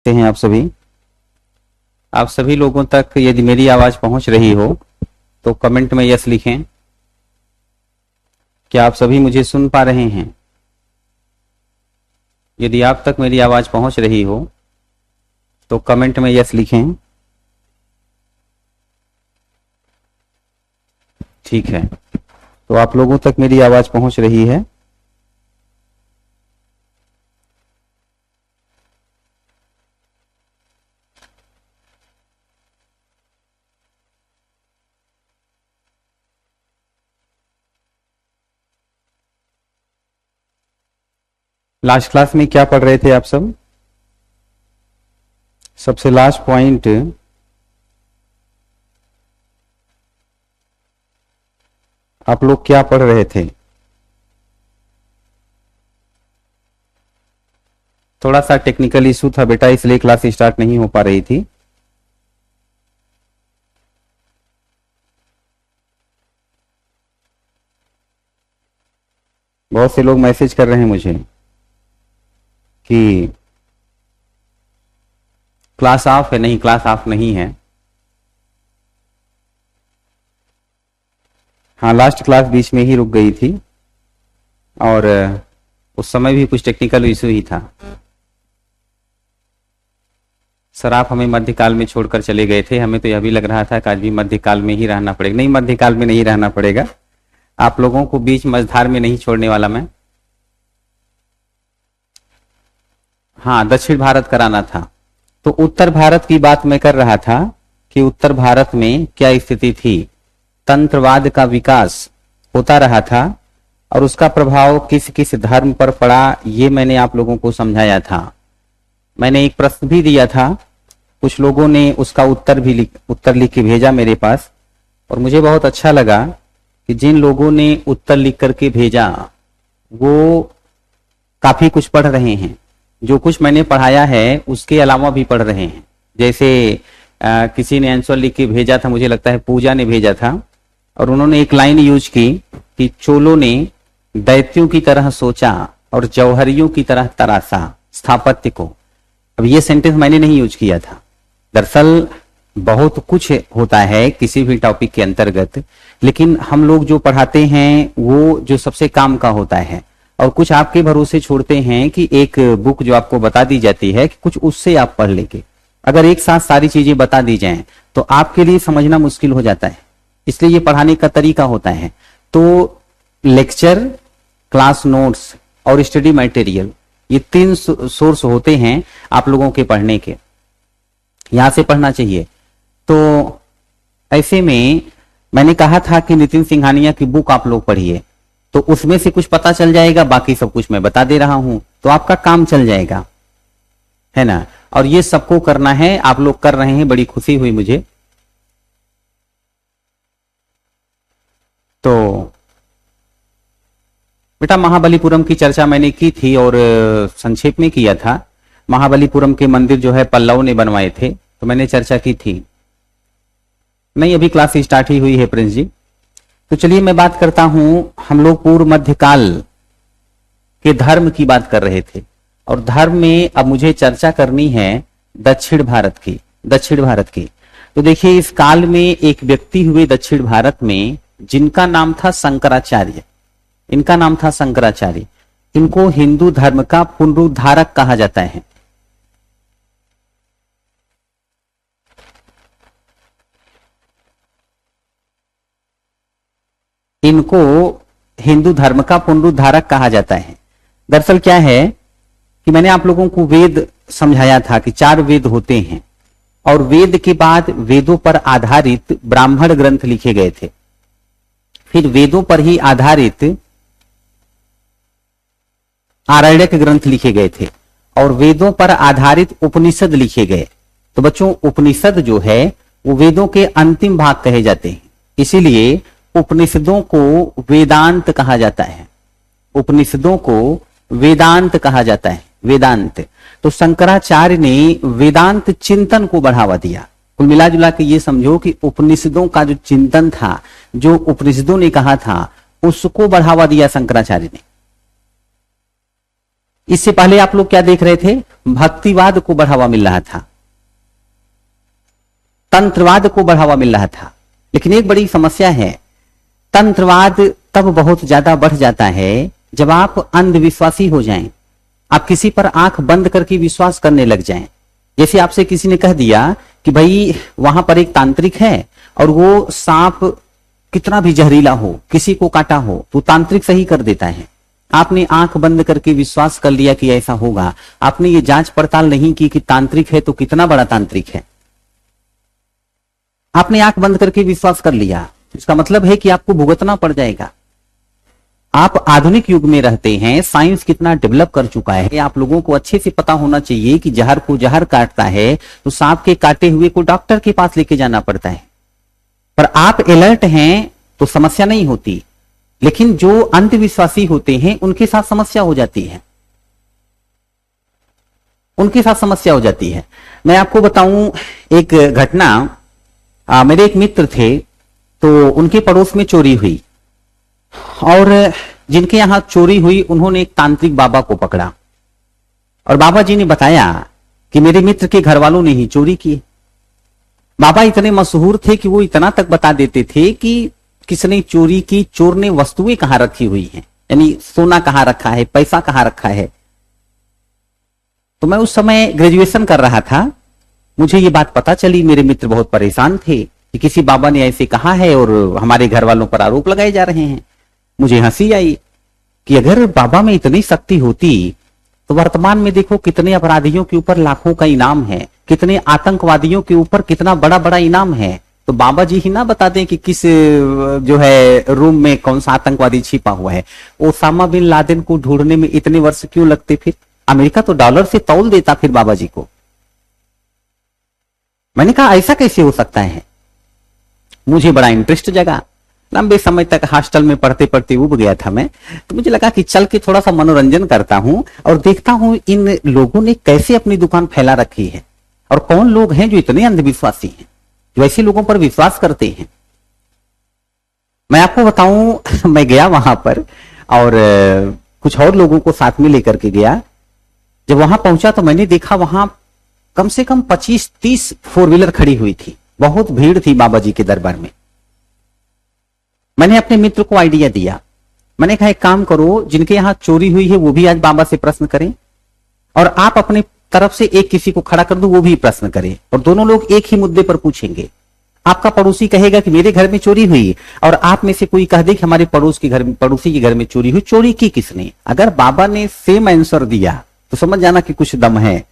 कैसे हैं आप सभी लोगों तक यदि मेरी आवाज पहुंच रही हो तो कमेंट में यस लिखें। क्या आप सभी मुझे सुन पा रहे हैं? यदि आप तक मेरी आवाज पहुंच रही हो तो कमेंट में यस लिखें। ठीक है, तो आप लोगों तक मेरी आवाज पहुंच रही है। लास्ट क्लास में क्या पढ़ रहे थे आप सब? सबसे लास्ट पॉइंट आप लोग क्या पढ़ रहे थे? थोड़ा सा टेक्निकल इशू था बेटा, इसलिए क्लास स्टार्ट नहीं हो पा रही थी। बहुत से लोग मैसेज कर रहे हैं मुझे कि क्लास ऑफ है। नहीं, क्लास ऑफ नहीं है। हाँ, लास्ट क्लास बीच में ही रुक गई थी और उस समय भी कुछ टेक्निकल इशू ही था। सर आप हमें मध्यकाल में छोड़कर चले गए थे, हमें तो यह भी लग रहा था कि आज भी मध्यकाल में ही रहना पड़ेगा। नहीं, मध्यकाल में नहीं रहना पड़ेगा, आप लोगों को बीच मझधार में नहीं छोड़ने वाला मैं। हाँ, दक्षिण भारत कराना था, तो उत्तर भारत की बात मैं कर रहा था कि उत्तर भारत में क्या स्थिति थी। तंत्रवाद का विकास होता रहा था और उसका प्रभाव किस किस धर्म पर पड़ा, ये मैंने आप लोगों को समझाया था। मैंने एक प्रश्न भी दिया था, कुछ लोगों ने उसका उत्तर लिख के भेजा मेरे पास, और मुझे बहुत अच्छा लगा कि जिन लोगों ने उत्तर लिख करके भेजा वो काफी कुछ पढ़ रहे हैं। जो कुछ मैंने पढ़ाया है उसके अलावा भी पढ़ रहे हैं। जैसे किसी ने आंसर लिख के भेजा था, मुझे लगता है पूजा ने भेजा था, और उन्होंने एक लाइन यूज की कि चोलों ने दैत्यों की तरह सोचा और जौहरियों की तरह तराशा स्थापत्य को। अब ये सेंटेंस मैंने नहीं यूज किया था। दरअसल बहुत कुछ होता है किसी भी टॉपिक के अंतर्गत, लेकिन हम लोग जो पढ़ाते हैं वो जो सबसे काम का होता है, और कुछ आपके भरोसे छोड़ते हैं कि एक बुक जो आपको बता दी जाती है कि कुछ उससे आप पढ़ लेंगे। अगर एक साथ सारी चीजें बता दी जाएं तो आपके लिए समझना मुश्किल हो जाता है, इसलिए ये पढ़ाने का तरीका होता है। तो लेक्चर, क्लास नोट्स और स्टडी मटेरियल, ये तीन सोर्स होते हैं आप लोगों के पढ़ने के, यहां से पढ़ना चाहिए। तो ऐसे में मैंने कहा था कि नितिन सिंघानिया की बुक आप लोग पढ़िए, तो उसमें से कुछ पता चल जाएगा, बाकी सब कुछ मैं बता दे रहा हूं, तो आपका काम चल जाएगा, है ना। और ये सबको करना है, आप लोग कर रहे हैं, बड़ी खुशी हुई मुझे। तो बेटा महाबलीपुरम की चर्चा मैंने की थी और संक्षेप में किया था। महाबलीपुरम के मंदिर जो है पल्लव ने बनवाए थे, तो मैंने चर्चा की थी। नहीं, अभी क्लास स्टार्ट ही हुई है प्रिंस जी। तो चलिए मैं बात करता हूं, हम लोग पूर्व मध्यकाल के धर्म की बात कर रहे थे, और धर्म में अब मुझे चर्चा करनी है दक्षिण भारत की। तो देखिए, इस काल में एक व्यक्ति हुए दक्षिण भारत में जिनका नाम था शंकराचार्य। इनका नाम था शंकराचार्य। इनको हिंदू धर्म का पुनरुद्धारक कहा जाता है। इनको हिंदू धर्म का पुनरुद्धारक कहा जाता है। दरअसल क्या है कि मैंने आप लोगों को वेद समझाया था कि 4 वेद होते हैं, और वेद के बाद वेदों पर आधारित ब्राह्मण ग्रंथ लिखे गए थे, फिर वेदों पर ही आधारित आरण्यक ग्रंथ लिखे गए थे, और वेदों पर आधारित उपनिषद लिखे गए। तो बच्चों, उपनिषद जो है वो वेदों के अंतिम भाग कहे जाते हैं, इसीलिए उपनिषदों को वेदांत कहा जाता है। उपनिषदों को वेदांत कहा जाता है, वेदांत। तो शंकराचार्य ने वेदांत चिंतन को बढ़ावा दिया। कुल मिला जुला के ये समझो कि उपनिषदों का जो चिंतन था, जो उपनिषदों ने कहा था, उसको बढ़ावा दिया शंकराचार्य ने। इससे पहले आप लोग क्या देख रहे थे? भक्तिवाद को बढ़ावा मिल रहा था, तंत्रवाद को बढ़ावा मिल रहा था। लेकिन एक बड़ी समस्या है, तंत्रवाद तब बहुत ज्यादा बढ़ जाता है जब आप अंधविश्वासी हो जाएं, आप किसी पर आंख बंद करके विश्वास करने लग जाएं। जैसे आपसे किसी ने कह दिया कि भाई वहां पर एक तांत्रिक है और वो सांप कितना भी जहरीला हो, किसी को काटा हो तो तांत्रिक सही कर देता है। आपने आंख बंद करके विश्वास कर लिया कि ऐसा होगा। आपने ये जांच पड़ताल नहीं की कि तांत्रिक है तो कितना बड़ा तांत्रिक है। आपने आंख बंद करके विश्वास कर लिया, इसका मतलब है कि आपको भुगतना पड़ जाएगा। आप आधुनिक युग में रहते हैं, साइंस कितना डेवलप कर चुका है, आप लोगों को अच्छे से पता होना चाहिए कि जहर को जहर काटता है तो सांप के काटे हुए को डॉक्टर के पास लेके जाना पड़ता है। पर आप अलर्ट हैं तो समस्या नहीं होती, लेकिन जो अंधविश्वासी होते हैं उनके साथ समस्या हो जाती है, उनके साथ समस्या हो जाती है। मैं आपको बताऊं एक घटना। मेरे एक मित्र थे, तो उनके पड़ोस में चोरी हुई और जिनके यहां चोरी हुई उन्होंने एक तांत्रिक बाबा को पकड़ा और बाबा जी ने बताया कि मेरे मित्र के घर वालों ने ही चोरी की। बाबा इतने मशहूर थे कि वो इतना तक बता देते थे कि किसने चोरी की, चोर ने वस्तुएं कहां रखी हुई हैं, यानी सोना कहां रखा है, पैसा कहां रखा है। तो मैं उस समय ग्रेजुएशन कर रहा था, मुझे ये बात पता चली। मेरे मित्र बहुत परेशान थे कि किसी बाबा ने ऐसे कहा है और हमारे घर वालों पर आरोप लगाए जा रहे हैं। मुझे हंसी आई कि अगर बाबा में इतनी शक्ति होती तो वर्तमान में देखो कितने अपराधियों के ऊपर लाखों का इनाम है, कितने आतंकवादियों के ऊपर कितना बड़ा बड़ा इनाम है। तो बाबा जी ही ना बता दें कि किस जो है रूम में कौन सा आतंकवादी छिपा हुआ है। ओसामा बिन लादेन को ढूंढने में इतने वर्ष क्यों लगते? फिर अमेरिका तो डॉलर से तौल देता फिर बाबा जी को। मैंने कहा ऐसा कैसे हो सकता है? मुझे बड़ा इंटरेस्ट जगा। लंबे समय तक हॉस्टल में पढ़ते पढ़ते उब गया था मैं, तो मुझे लगा कि चल के थोड़ा सा मनोरंजन करता हूं और देखता हूं इन लोगों ने कैसे अपनी दुकान फैला रखी है और कौन लोग हैं जो इतने अंधविश्वासी हैं, जो ऐसे लोगों पर विश्वास करते हैं। मैं आपको बताऊं, मैं गया वहां पर और कुछ और लोगों को साथ में लेकर के गया। जब वहां पहुंचा तो मैंने देखा वहां कम से कम 25-30 फोर व्हीलर खड़ी हुई थी, बहुत भीड़ थी बाबा जी के दरबार में। मैंने अपने मित्र को आइडिया दिया, मैंने कहा एक काम करो, जिनके यहां चोरी हुई है वो भी आज बाबा से प्रश्न करें और आप अपने तरफ से एक किसी को खड़ा कर दो, वो भी प्रश्न करे और दोनों लोग एक ही मुद्दे पर पूछेंगे। आपका पड़ोसी कहेगा कि मेरे घर में चोरी हुई और आप में से कोई कह दे कि हमारे पड़ोसी के घर में चोरी हुई। चोरी की किसने? अगर बाबा ने सेम आंसर दिया तो समझ जाना कि कुछ दम है।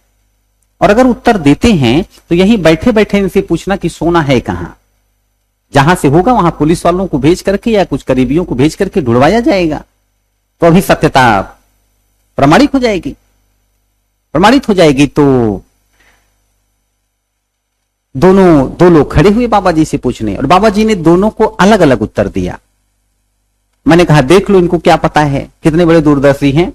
और अगर उत्तर देते हैं तो यहीं बैठे बैठे इनसे पूछना कि सोना है कहां। जहां से होगा वहां पुलिस वालों को भेज करके या कुछ करीबियों को भेज करके ढूंढवाया जाएगा, तो अभी सत्यता प्रमाणित हो जाएगी। प्रमाणित हो जाएगी तो दो लोग खड़े हुए बाबा जी से पूछने और बाबा जी ने दोनों को अलग अलग उत्तर दिया। मैंने कहा देख लो इनको क्या पता है, कितने बड़े दूरदर्शी हैं।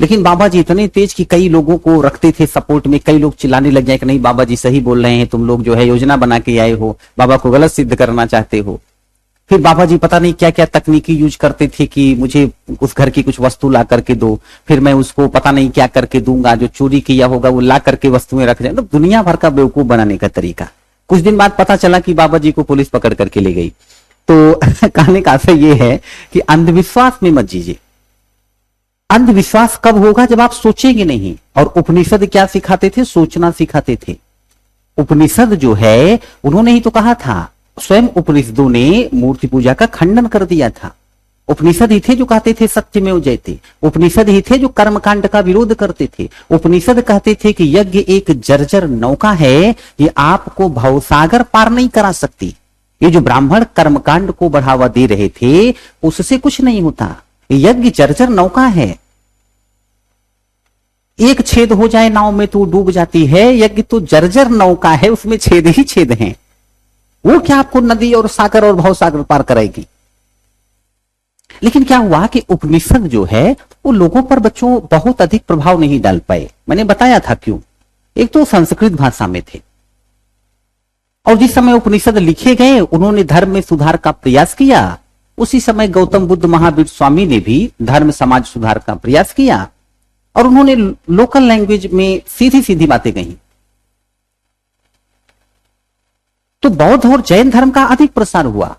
लेकिन बाबा जी इतने तेज कि कई लोगों को रखते थे सपोर्ट में, कई लोग चिल्लाने लग जाए कि नहीं बाबा जी सही बोल रहे हैं, तुम लोग जो है योजना बना के आए हो, बाबा को गलत सिद्ध करना चाहते हो। फिर बाबा जी पता नहीं क्या क्या तकनीकी यूज करते थे कि मुझे उस घर की कुछ वस्तु ला करके दो, फिर मैं उसको पता नहीं क्या करके दूंगा, जो चोरी किया होगा वो ला करके वस्तुएं रख जाए। तो दुनिया भर का बेवकूफ बनाने का तरीका। कुछ दिन बाद पता चला कि बाबा जी को पुलिस पकड़ करके ले गई। तो कहने का आशय ये है कि अंधविश्वास में मत जीजिए। अंधविश्वास कब होगा? जब आप सोचेंगे नहीं। और उपनिषद क्या सिखाते थे? सोचना सिखाते थे। उपनिषद जो है उन्होंने ही तो कहा था, स्वयं उपनिषदों ने मूर्ति पूजा का खंडन कर दिया था। उपनिषद ही थे जो कहते थे सत्यमेव जयते। उपनिषद ही थे जो कर्मकांड का विरोध करते थे। उपनिषद कहते थे कि यज्ञ एक जर्जर नौका है, ये आपको भवसागर पार नहीं करा सकती। ये जो ब्राह्मण कर्मकांड को बढ़ावा दे रहे थे उससे कुछ नहीं होता। यज्ञ जर्जर नौका है, एक छेद हो जाए नाव में तो डूब जाती है। यज्ञ तो जर्जर नौका है, उसमें छेद ही छेद हैं। वो क्या आपको नदी और सागर और भवसागर पार कराएगी? लेकिन क्या हुआ कि उपनिषद जो है वो लोगों पर बच्चों बहुत अधिक प्रभाव नहीं डाल पाए। मैंने बताया था क्यों। एक तो संस्कृत भाषा में थे और जिस समय उपनिषद लिखे गए उन्होंने धर्म में सुधार का प्रयास किया। उसी समय गौतम बुद्ध महावीर स्वामी ने भी धर्म समाज सुधार का प्रयास किया और उन्होंने लोकल लैंग्वेज में सीधी सीधी बातें कही। तो बौद्ध और जैन धर्म का अधिक प्रसार हुआ।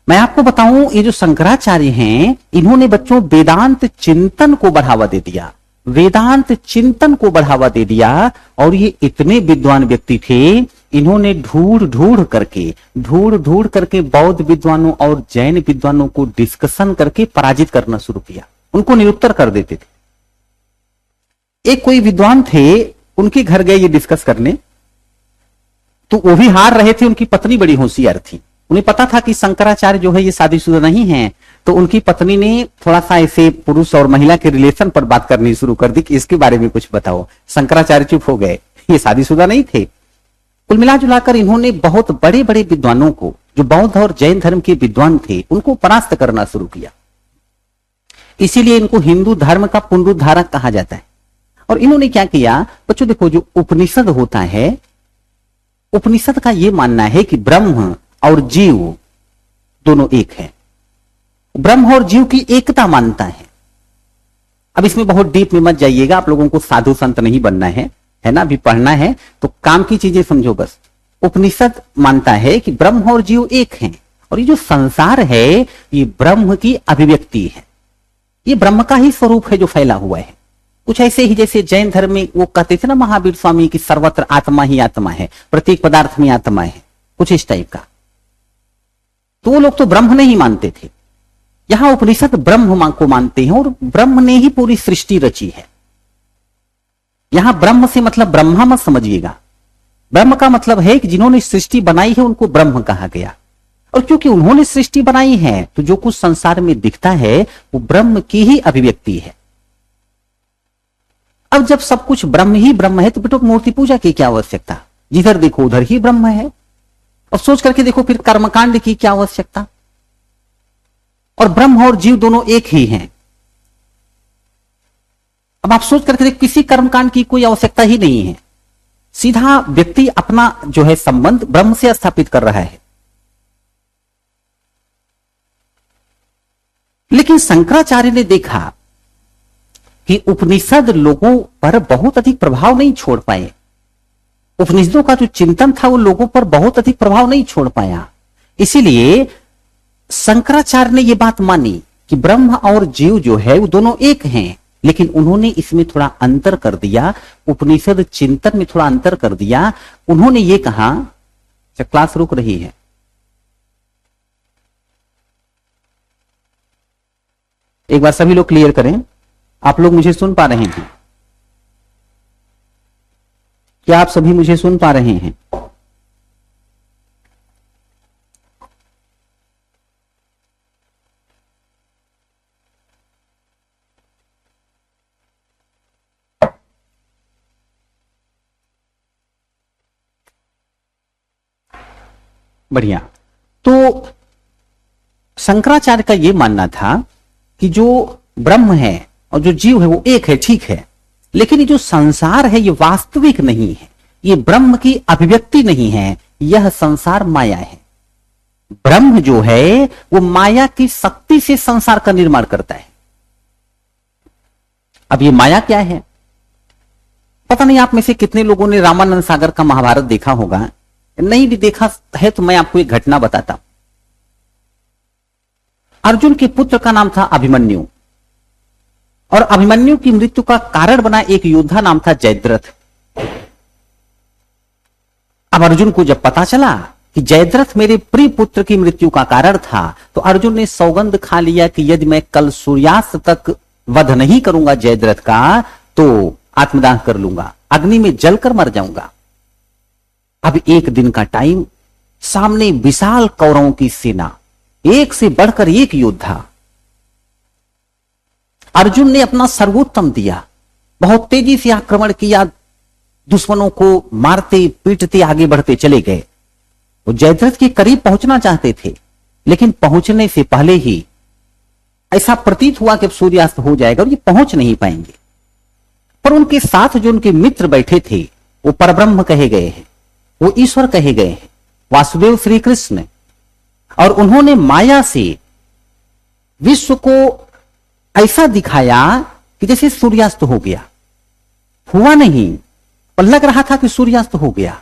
मैं आपको बताऊं, ये जो शंकराचार्य हैं, इन्होंने बच्चों वेदांत चिंतन को बढ़ावा दे दिया, वेदांत चिंतन को बढ़ावा दे दिया। और ये इतने विद्वान व्यक्ति थे, इन्होंने ढूंढ ढूंढ करके बौद्ध विद्वानों और जैन विद्वानों को डिस्कशन करके पराजित करना शुरू किया, उनको निरुत्तर कर देते थे। एक कोई विद्वान थे, उनके घर गए ये डिस्कस करने, तो वो भी हार रहे थे। उनकी पत्नी बड़ी होशियार थी, उन्हें पता था कि शंकराचार्य जो है ये शादीशुदा नहीं है। तो उनकी पत्नी ने थोड़ा सा ऐसे पुरुष और महिला के रिलेशन पर बात करनी शुरू कर दी कि इसके बारे में कुछ बताओ। शंकराचार्य चुप हो गए, ये शादीशुदा नहीं थे। कुल मिला जुलाकर इन्होंने बहुत बड़े बड़े विद्वानों को, जो बौद्ध और जैन धर्म के विद्वान थे, उनको परास्त करना शुरू किया। इसीलिए इनको हिंदू धर्म का पुनरुद्धारक कहा जाता है। और इन्होंने क्या किया बच्चों, देखो जो उपनिषद होता है, उपनिषद का यह मानना है कि ब्रह्म और जीव दोनों एक है, ब्रह्म और जीव की एकता मानता है। अब इसमें बहुत डीप में मत जाइएगा, आप लोगों को साधु संत नहीं बनना है ना, अभी पढ़ना है तो काम की चीजें समझो बस। उपनिषद मानता है कि ब्रह्म और जीव एक हैं, और ये जो संसार है ये ब्रह्म की अभिव्यक्ति है, ये ब्रह्म का ही स्वरूप है जो फैला हुआ है। कुछ ऐसे ही जैसे जैन धर्म में वो कहते थे ना महावीर स्वामी की सर्वत्र आत्मा ही आत्मा है, प्रत्येक पदार्थ में आत्मा है, कुछ इस टाइप का। तो वो लोग तो ब्रह्म नहीं मानते थे। यहां उपनिषद ब्रह्म को मानते हैं, और ब्रह्म ने ही पूरी सृष्टि रची है। यहां ब्रह्म से मतलब ब्रह्मा मत समझिएगा, ब्रह्म का मतलब है कि जिन्होंने सृष्टि बनाई है उनको ब्रह्म कहा गया। और क्योंकि उन्होंने सृष्टि बनाई है तो जो कुछ संसार में दिखता है वो ब्रह्म की ही अभिव्यक्ति है। अब जब सब कुछ ब्रह्म ही ब्रह्म है तो बेटो मूर्ति पूजा की क्या आवश्यकता, जिधर देखो उधर ही ब्रह्म है। और सोच करके देखो फिर कर्मकांड की क्या आवश्यकता। और ब्रह्म और जीव दोनों एक ही हैं। अब आप सोच करके देखो, किसी कर्मकांड की कोई आवश्यकता ही नहीं है, सीधा व्यक्ति अपना जो है संबंध ब्रह्म से स्थापित कर रहा है। लेकिन शंकराचार्य ने देखा कि उपनिषद लोगों पर बहुत अधिक प्रभाव नहीं छोड़ पाए, उपनिषदों का जो चिंतन था वो लोगों पर बहुत अधिक प्रभाव नहीं छोड़ पाया। इसीलिए शंकराचार्य ने यह बात मानी कि ब्रह्म और जीव जो है वो दोनों एक हैं, लेकिन उन्होंने इसमें थोड़ा अंतर कर दिया, उपनिषद चिंतन में थोड़ा अंतर कर दिया। उन्होंने ये कहा, क्लास रुक रही है, एक बार सभी लोग क्लियर करें, आप लोग मुझे सुन पा रहे हैं? क्या आप सभी मुझे सुन पा रहे हैं? बढ़िया। तो शंकराचार्य का यह मानना था कि जो ब्रह्म है और जो जीव है वो एक है, ठीक है, लेकिन ये जो संसार है ये वास्तविक नहीं है, ये ब्रह्म की अभिव्यक्ति नहीं है, यह संसार माया है। ब्रह्म जो है वो माया की शक्ति से संसार का निर्माण करता है। अब ये माया क्या है? पता नहीं आप में से कितने लोगों ने रामानंद सागर का महाभारत देखा होगा, नहीं भी देखा है तो मैं आपको एक घटना बताता हूं। अर्जुन के पुत्र का नाम था अभिमन्यु, और अभिमन्यु की मृत्यु का कारण बना एक योद्धा नाम था जयद्रथ। अब अर्जुन को जब पता चला कि जयद्रथ मेरे प्रिय पुत्र की मृत्यु का कारण था, तो अर्जुन ने सौगंध खा लिया कि यदि मैं कल सूर्यास्त तक वध नहीं करूंगा जयद्रथ का तो आत्मदाह कर लूंगा, अग्नि में जलकर मर जाऊंगा। अब एक दिन का टाइम, सामने विशाल कौरवों की सेना, एक से बढ़कर एक योद्धा। अर्जुन ने अपना सर्वोत्तम दिया, बहुत तेजी से आक्रमण किया, दुश्मनों को मारते पीटते आगे बढ़ते चले गए। वो जयद्रथ के करीब पहुंचना चाहते थे, लेकिन पहुंचने से पहले ही ऐसा प्रतीत हुआ कि अब सूर्यास्त हो जाएगा और ये पहुंच नहीं पाएंगे। पर उनके साथ जो उनके मित्र बैठे थे वो परब्रह्म कहे गए हैं, वो ईश्वर कहे गए हैं, वासुदेव श्री कृष्ण, और उन्होंने माया से विश्व को ऐसा दिखाया कि कि जैसे सूर्यास्त हो गया, हुआ नहीं पर लग रहा था कि सूर्यास्त हो गया।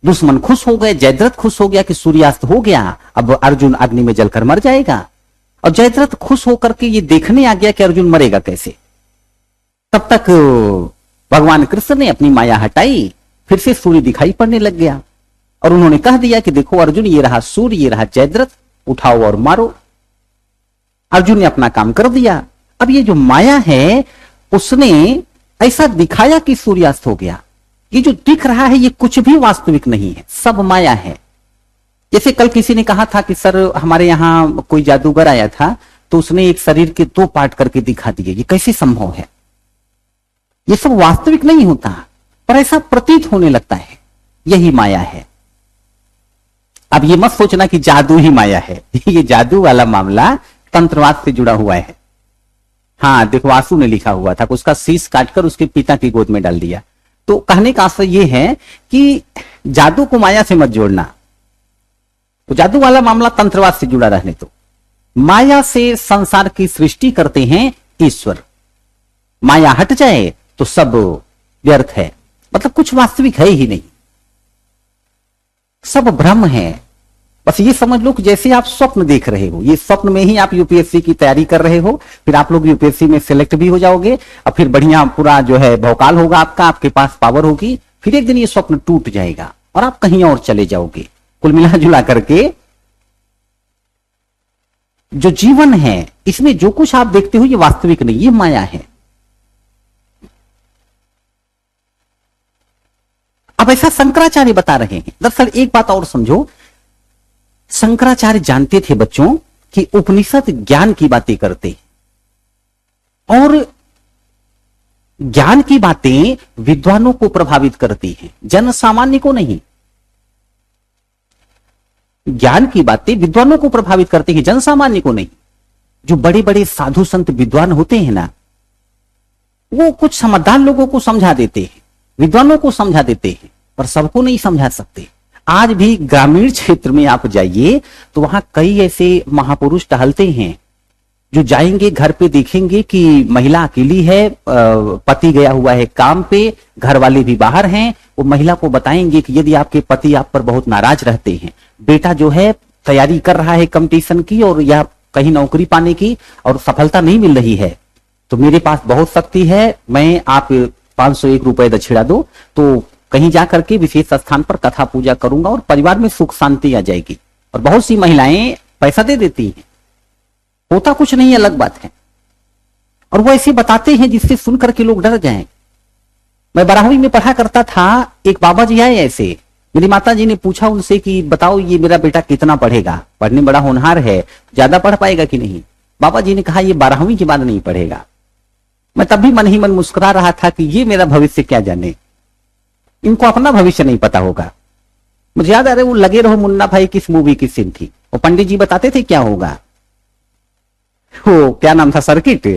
दुश्मन खुश हो गए, जयद्रथ खुश हो गया कि सूर्यास्त हो गया, अब अर्जुन अग्नि में जलकर मर जाएगा। और जयद्रथ खुश होकर के ये देखने आ गया कि अर्जुन मरेगा कैसे। तब तक भगवान कृष्ण ने अपनी माया हटाई, फिर से सूर्य दिखाई पड़ने लग गया और उन्होंने कह दिया कि देखो अर्जुन, ये रहा सूर्य, ये रहा जयद्रथ, उठाओ और मारो। अर्जुन ने अपना काम कर दिया। अब ये जो माया है उसने ऐसा दिखाया कि सूर्यास्त हो गया। ये जो दिख रहा है ये कुछ भी वास्तविक नहीं है, सब माया है। जैसे कल किसी ने कहा था कि सर हमारे यहां कोई जादूगर आया था तो उसने एक शरीर के 2 पार्ट करके दिखा दिए, ये कैसे संभव है? ये सब वास्तविक नहीं होता पर ऐसा प्रतीत होने लगता है, यही माया है। अब ये मत सोचना कि जादू ही माया है ये जादू वाला मामला तंत्रवाद से जुड़ा हुआ है। हाँ देखो, वासु ने लिखा हुआ था, उसका शीश काटकर उसके पिता की गोद में डाल दिया। तो कहने का आशय यह है कि जादू को माया से मत जोड़ना। तो जादू वाला मामला तंत्रवाद से जुड़ा रहने दो। माया से संसार की सृष्टि करते हैं ईश्वर। माया हट जाए तो सब व्यर्थ है, मतलब कुछ वास्तविक है ही नहीं, सब भ्रम है। बस ये समझ लो कि जैसे आप स्वप्न देख रहे हो, ये स्वप्न में ही आप यूपीएससी की तैयारी कर रहे हो, फिर आप लोग यूपीएससी में सिलेक्ट भी हो जाओगे और फिर बढ़िया पूरा जो है भौकाल होगा आपका, आपके पास पावर होगी, फिर एक दिन ये स्वप्न टूट जाएगा और आप कहीं और चले जाओगे। कुल मिला जुला करके जो जीवन है इसमें जो कुछ आप देखते हो ये वास्तविक नहीं, ये माया है। अब ऐसा शंकराचार्य बता रहे हैं। दरअसल एक बात और समझो, शंकराचार्य जानते थे बच्चों कि उपनिषद ज्ञान की बातें करते और ज्ञान की बातें विद्वानों को प्रभावित करती हैं, जन सामान्य को नहीं। ज्ञान की बातें विद्वानों को प्रभावित करती हैं, जन सामान्य को नहीं। जो बड़े बड़े साधु संत विद्वान होते हैं ना, वो कुछ समझदार लोगों को समझा देते हैं, विद्वानों को समझा देते हैं, पर सबको नहीं समझा सकते। आज भी ग्रामीण क्षेत्र में आप जाइए तो वहां कई ऐसे महापुरुष टहलते हैं जो जाएंगे, घर पे देखेंगे कि महिला अकेली है, पति गया हुआ है काम पे, घर वाले भी बाहर हैं। वो महिला को बताएंगे कि यदि आपके पति आप पर बहुत नाराज रहते हैं, बेटा जो है तैयारी कर रहा है कंपटीशन की और या कहीं नौकरी पाने की और सफलता नहीं मिल रही है, तो मेरे पास बहुत शक्ति है, मैं आप 501 रुपए दक्षिणा दो तो कहीं जाकर के विशेष स्थान पर कथा पूजा करूंगा और परिवार में सुख शांति आ जाएगी। और बहुत सी महिलाएं पैसा दे देती हैं, होता कुछ नहीं, अलग बात है। और वो ऐसे बताते हैं जिससे सुनकर के लोग डर जाएं। मैं 12वीं में पढ़ा करता था, एक बाबा जी आए ऐसे, मेरी माता जी ने पूछा उनसे कि बताओ ये मेरा बेटा कितना पढ़ेगा, पढ़ने बड़ा होनहार है, ज्यादा पढ़ पाएगा कि नहीं। बाबा जी ने कहा ये 12वीं के बाद नहीं पढ़ेगा। मैं तब भी मन ही मन मुस्कुरा रहा था कि ये मेरा भविष्य क्या जाने, इनको अपना भविष्य नहीं पता होगा। मुझे याद आ रहा है वो लगे रहो मुन्ना भाई किस मूवी की सीन थी, वो पंडित जी बताते थे क्या होगा, वो क्या नाम था, सर्किट।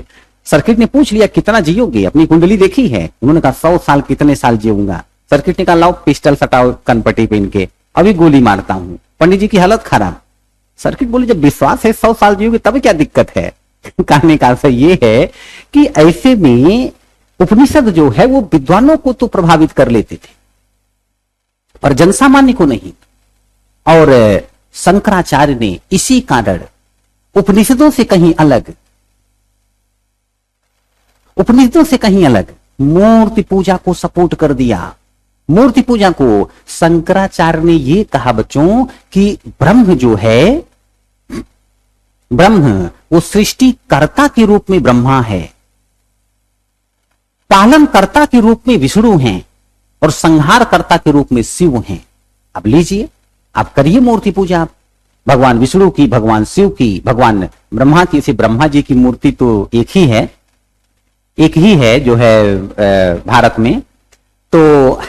सर्किट ने पूछ लिया कितना जियोगे, अपनी कुंडली देखी है, उन्होंने कहा 100 साल, कितने साल जीऊंगा। सर्किट ने कहा लाओ पिस्टल सटाओ कनपट्टी पहन के, अभी गोली मारता हूं। पंडित जी की हालत खराब। सर्किट बोले जब विश्वास है 100 साल जियोगे तब क्या दिक्कत है। कहने का अर्थ ये है कि ऐसे में उपनिषद जो है वो विद्वानों को तो प्रभावित कर लेते थे पर जनसामान्य को नहीं। और शंकराचार्य ने इसी कारण उपनिषदों से कहीं अलग, उपनिषदों से कहीं अलग मूर्ति पूजा को सपोर्ट कर दिया। मूर्ति पूजा को शंकराचार्य ने यह कहा बच्चों कि ब्रह्म जो है, ब्रह्म वो सृष्टिकर्ता के रूप में ब्रह्मा है, पालनकर्ता के रूप में विष्णु हैं और संहारकर्ता के रूप में शिव हैं। अब लीजिए, आप करिए मूर्ति पूजा, भगवान विष्णु की, भगवान शिव की, भगवान ब्रह्मा की। से ब्रह्मा जी की मूर्ति तो एक ही है, एक ही है जो है भारत में। तो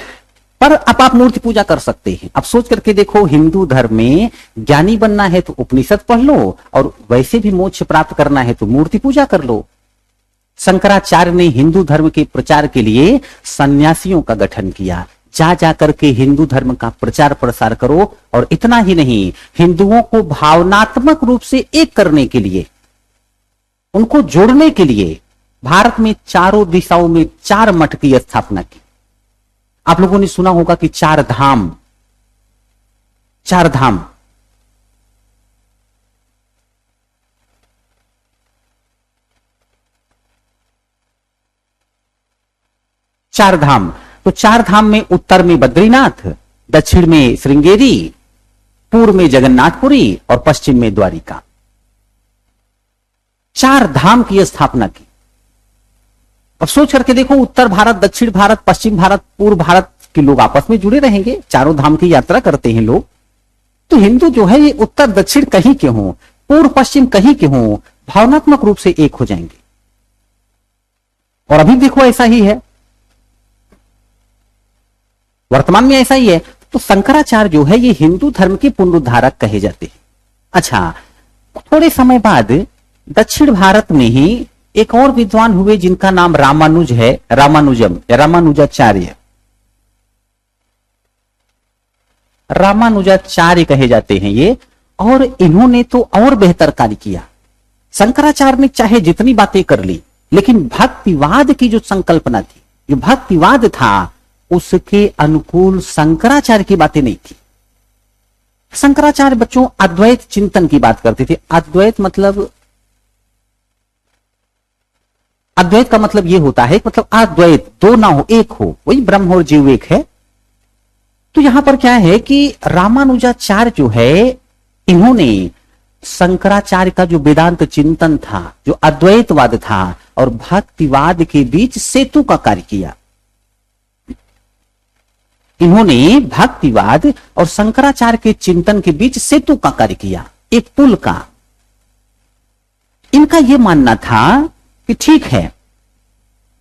पर अब आप मूर्ति पूजा कर सकते हैं। अब सोच करके देखो, हिंदू धर्म में ज्ञानी बनना है तो उपनिषद पढ़ लो और वैसे भी मोक्ष प्राप्त करना है तो मूर्ति पूजा कर लो। शंकराचार्य ने हिंदू धर्म के प्रचार के लिए सन्यासियों का गठन किया। जा जा करके हिंदू धर्म का प्रचार प्रसार करो। और इतना ही नहीं, हिंदुओं को भावनात्मक रूप से एक करने के लिए, उनको जोड़ने के लिए भारत में चारों दिशाओं में 4 मठ की स्थापना की। आप लोगों ने सुना होगा कि 4 धाम, 4 धाम। चार धाम, तो 4 धाम में उत्तर में बद्रीनाथ, दक्षिण में श्रृंगेरी, पूर्व में जगन्नाथपुरी और पश्चिम में द्वारिका। 4 धाम की स्थापना की। अब सोच करके देखो, उत्तर भारत, दक्षिण भारत, पश्चिम भारत, पूर्व भारत के लोग आपस में जुड़े रहेंगे, चारों धाम की यात्रा करते हैं लोग। तो हिंदू जो है ये उत्तर दक्षिण कहीं के हों, पूर्व पश्चिम कहीं के हों, भावनात्मक रूप से एक हो जाएंगे। और अभी देखो ऐसा ही है, वर्तमान में ऐसा ही है। तो शंकराचार्य जो है ये हिंदू धर्म के पुनरुद्धारक कहे जाते हैं। अच्छा, थोड़े समय बाद दक्षिण भारत में ही एक और विद्वान हुए जिनका नाम रामानुज है, रामानुजम या रामानुजाचार्य, रामानुजाचार्य कहे जाते हैं ये। और इन्होंने तो और बेहतर कार्य किया। शंकराचार्य ने चाहे जितनी बातें कर ली, लेकिन भक्तिवाद की जो संकल्पना थी, जो भक्तिवाद था, उसके अनुकूल शंकराचार्य की बातें नहीं थी। शंकराचार्य बच्चों अद्वैत चिंतन की बात करते थे। अद्वैत मतलब, अद्वैत का मतलब यह होता है, मतलब अद्वैत, दो ना हो, एक हो, वही ब्रह्म और जीव एक है। तो यहां पर क्या है कि रामानुजाचार्य जो है, इन्होंने शंकराचार्य का जो वेदांत चिंतन था, जो अद्वैतवाद था और भक्तिवाद के बीच सेतु का कार्य किया। इन्होंने भक्तिवाद और शंकराचार्य के चिंतन के बीच सेतु का कार्य किया, एक पुल का। इनका यह मानना था कि ठीक है,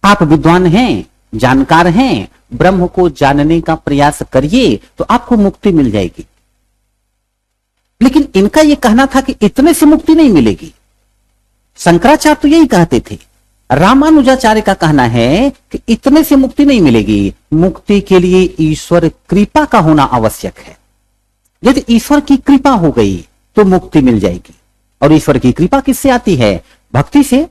आप विद्वान हैं, जानकार हैं, ब्रह्म को जानने का प्रयास करिए तो आपको मुक्ति मिल जाएगी। लेकिन इनका यह कहना था कि इतने से मुक्ति नहीं मिलेगी। शंकराचार्य तो यही कहते थे। रामानुजाचार्य का कहना है कि इतने से मुक्ति नहीं मिलेगी, मुक्ति के लिए ईश्वर कृपा का होना आवश्यक है। यदि ईश्वर की कृपा हो गई तो मुक्ति मिल जाएगी। और ईश्वर की कृपा किससे आती है? भक्ति से।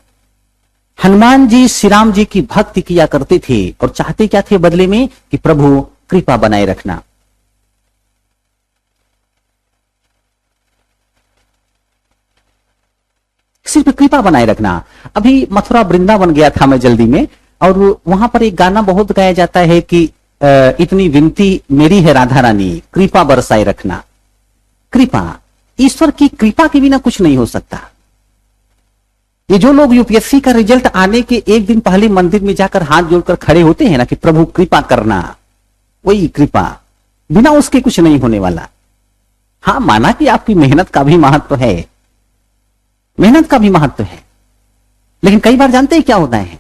हनुमान जी श्री राम जी की भक्ति किया करते थे और चाहते क्या थे बदले में? कि प्रभु कृपा बनाए रखना। सिर्फ कृपा बनाए रखना। अभी मथुरा वृंदावन गया था मैं जल्दी में, और वहां पर एक गाना बहुत गाया जाता है कि इतनी विनती मेरी है राधा रानी, कृपा बरसाए रखना। कृपा, ईश्वर की कृपा के बिना कुछ नहीं हो सकता। ये जो लोग यूपीएससी का रिजल्ट आने के एक दिन पहले मंदिर में जाकर हाथ जोड़कर खड़े होते हैं ना कि प्रभु कृपा करना, वही कृपा, बिना उसके कुछ नहीं होने वाला। हाँ, माना कि आपकी मेहनत का भी महत्व है, मेहनत का भी महत्व है, लेकिन कई बार जानते हैं क्या होता है?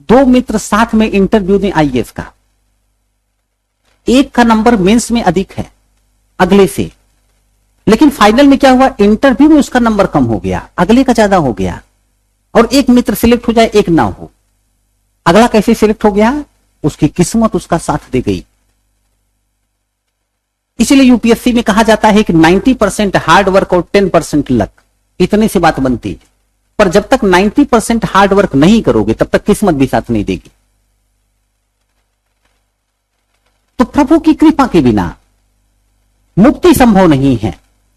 2 मित्र साथ में इंटरव्यू दें आईएएस का, एक का नंबर मेंस में अधिक है अगले से, लेकिन फाइनल में क्या हुआ? इंटरव्यू में उसका नंबर कम हो गया, अगले का ज्यादा हो गया। और एक मित्र सिलेक्ट हो जाए, एक ना हो, अगला कैसे सिलेक्ट हो गया? उसकी किस्मत उसका साथ दे गई। इसलिए यूपीएससी में कहा जाता है कि 90% हार्ड वर्क और 10% लक, इतने से बात बनती है। पर जब तक 90% हार्ड वर्क नहीं करोगे तब तक किस्मत भी साथ नहीं देगी। तो प्रभु की कृपा के बिना मुक्ति संभव नहीं है,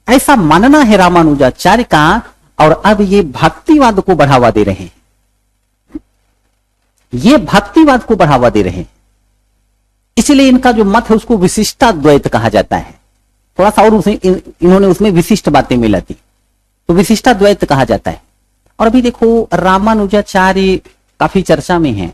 ऐसा मानना है रामानुजाचार्य का। और अब ये भक्तिवाद को बढ़ावा दे रहे हैं, ये भक्तिवाद को बढ़ावा दे रहे हैं। इसलिए इनका जो मत है उसको विशिष्टाद्वैत कहा जाता है। थोड़ा सा और इन्होंने उसमें विशिष्ट बातें मिला थी, तो विशिष्टाद्वैत कहा जाता है। और अभी देखो रामानुजाचार्य काफी चर्चा में है।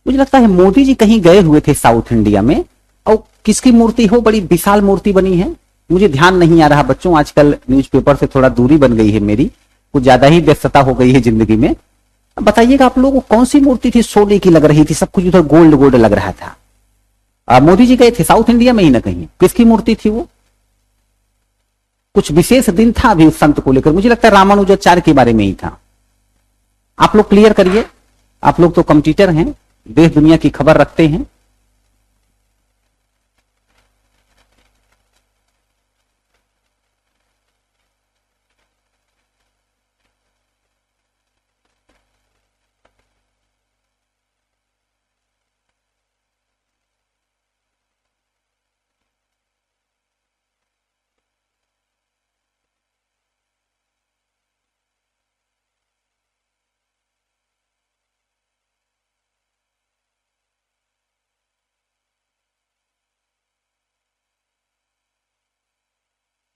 मुझे लगता है मोदी जी कहीं गए हुए थे साउथ इंडिया में, और किसकी मूर्ति हो, बड़ी विशाल मूर्ति बनी है, मुझे ध्यान नहीं आ रहा बच्चों। आजकल न्यूज़पेपर से थोड़ा दूरी बन गई है मेरी, कुछ ज्यादा ही व्यस्तता हो गई है जिंदगी में। बताइएगा आप लोगों को कौन सी मूर्ति थी? सोने की लग रही थी, सब कुछ उधर गोल्ड गोल्ड लग रहा था। मोदी जी गए थे साउथ इंडिया में ही ना कहीं, किसकी मूर्ति थी वो? कुछ विशेष दिन था अभी उस संत को लेकर, मुझे लगता है रामानुजाचार्य के बारे में ही था। आप लोग क्लियर करिए, आप लोग तो कंप्यूटर हैं, देश दुनिया की खबर रखते हैं।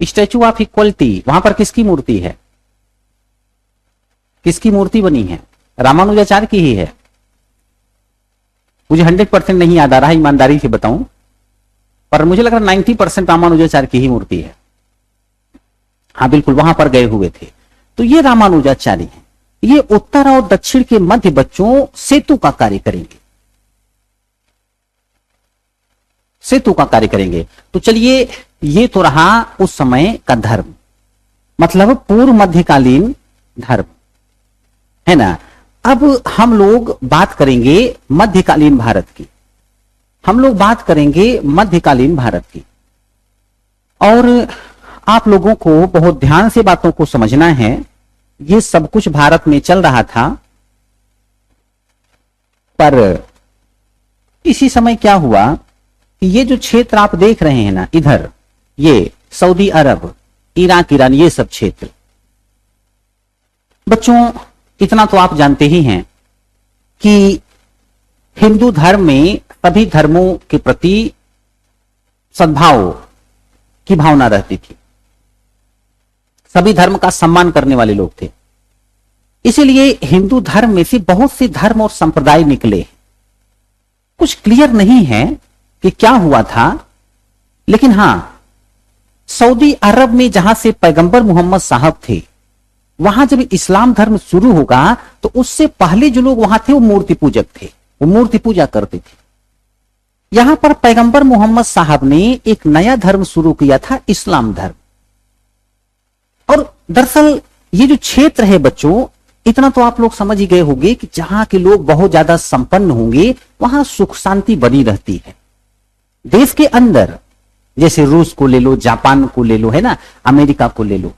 स्टैचू ऑफ इक्वलिटी, वहां पर किसकी मूर्ति है, किसकी मूर्ति बनी है? रामानुजाचार्य की ही है। मुझे 100% नहीं याद आ रहा है, ईमानदारी से बताऊं, पर मुझे लग रहा 90% रामानुजाचार्य की ही मूर्ति है। हाँ बिल्कुल, वहां पर गए हुए थे। तो ये रामानुजाचार्य हैं, ये उत्तर और दक्षिण के मध्य बच्चों सेतु का कार्य करेंगे, सेतु का कार्य करेंगे। तो चलिए, ये तो रहा उस समय का धर्म, मतलब पूर्व मध्यकालीन धर्म, है ना। अब हम लोग बात करेंगे मध्यकालीन भारत की, हम लोग बात करेंगे मध्यकालीन भारत की। और आप लोगों को बहुत ध्यान से बातों को समझना है। ये सब कुछ भारत में चल रहा था, पर इसी समय क्या हुआ कि ये जो क्षेत्र आप देख रहे हैं ना इधर, ये सऊदी अरब, इराक, ईरान, ये सब क्षेत्र, बच्चों इतना तो आप जानते ही हैं कि हिंदू धर्म में सभी धर्मों के प्रति सद्भाव की भावना रहती थी, सभी धर्म का सम्मान करने वाले लोग थे। इसीलिए हिंदू धर्म में से बहुत से धर्म और संप्रदाय निकले। कुछ क्लियर नहीं है कि क्या हुआ था, लेकिन हां, सऊदी अरब में जहां से पैगंबर मोहम्मद साहब थे, वहां जब इस्लाम धर्म शुरू होगा तो उससे पहले जो लोग वहां थे वो मूर्ति पूजक थे, वो मूर्ति पूजा करते थे। यहां पर पैगंबर मोहम्मद साहब ने एक नया धर्म शुरू किया था, इस्लाम धर्म। और दरअसल ये जो क्षेत्र है बच्चों, इतना तो आप लोग समझ ही गए होंगे कि जहां के लोग बहुत ज्यादा संपन्न होंगे वहां सुख शांति बनी रहती है। देश के अंदर जैसे रूस को ले लो, जापान को ले लो, है ना, अमेरिका को ले लो।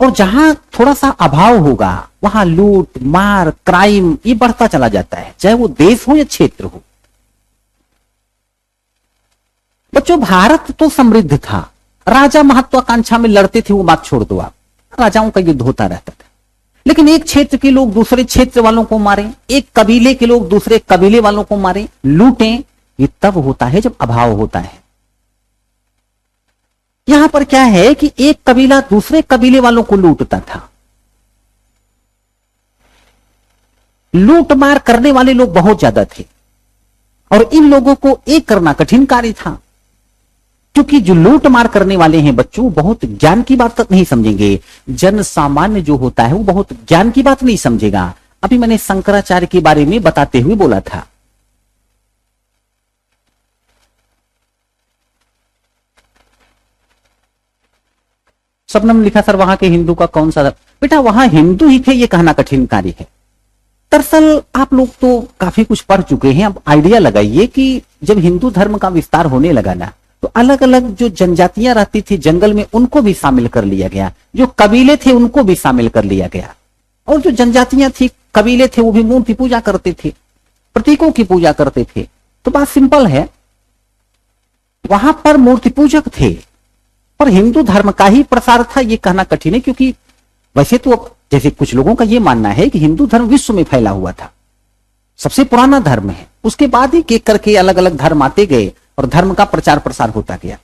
और जहां थोड़ा सा अभाव होगा वहां लूट मार, क्राइम, ये बढ़ता चला जाता है, चाहे वो देश हो या क्षेत्र हो। बच्चों भारत तो समृद्ध था, राजा महत्वाकांक्षा में लड़ते थे, वो बात छोड़ दो आप, राजाओं का युद्ध होता रहता था। लेकिन एक क्षेत्र के लोग दूसरे क्षेत्र वालों को मारे, एक कबीले के लोग दूसरे कबीले वालों को मारे, लूटें, ये तब होता है जब अभाव होता है। यहां पर क्या है कि एक कबीला दूसरे कबीले वालों को लूटता था, लूट मार करने वाले लोग बहुत ज्यादा थे, और इन लोगों को एक करना कठिन कार्य था, क्योंकि जो लूट मार करने वाले हैं बच्चों, बहुत ज्ञान की बात तक नहीं समझेंगे। जन सामान्य जो होता है वो बहुत ज्ञान की बात नहीं समझेगा। अभी मैंने शंकराचार्य के बारे में बताते हुए बोला था। सबनम लिखा सर वहां के हिंदू का कौन सा, बेटा वहां हिंदू ही थे ये कहना कठिन कार्य है। दरअसल आप लोग तो काफी कुछ पढ़ चुके हैं, अब आइडिया लगाइए कि जब हिंदू धर्म का विस्तार होने लगा ना, तो अलग अलग जो जनजातियां रहती थी जंगल में उनको भी शामिल कर लिया गया, जो कबीले थे उनको भी शामिल कर लिया गया। और जो जनजातियां थी, कबीले थे, वो भी मूर्ति पूजा करते थे, प्रतीकों की पूजा करते थे। तो बात सिंपल है, वहां पर मूर्ति पूजक थे, पर हिंदू धर्म का ही प्रसार था ये कहना कठिन है। क्योंकि वैसे तो जैसे कुछ लोगों का ये मानना है कि हिंदू धर्म विश्व में फैला हुआ था, सबसे पुराना धर्म है, उसके बाद ही एक करके अलग अलग धर्म आते गए और धर्म का प्रचार प्रसार होता गया।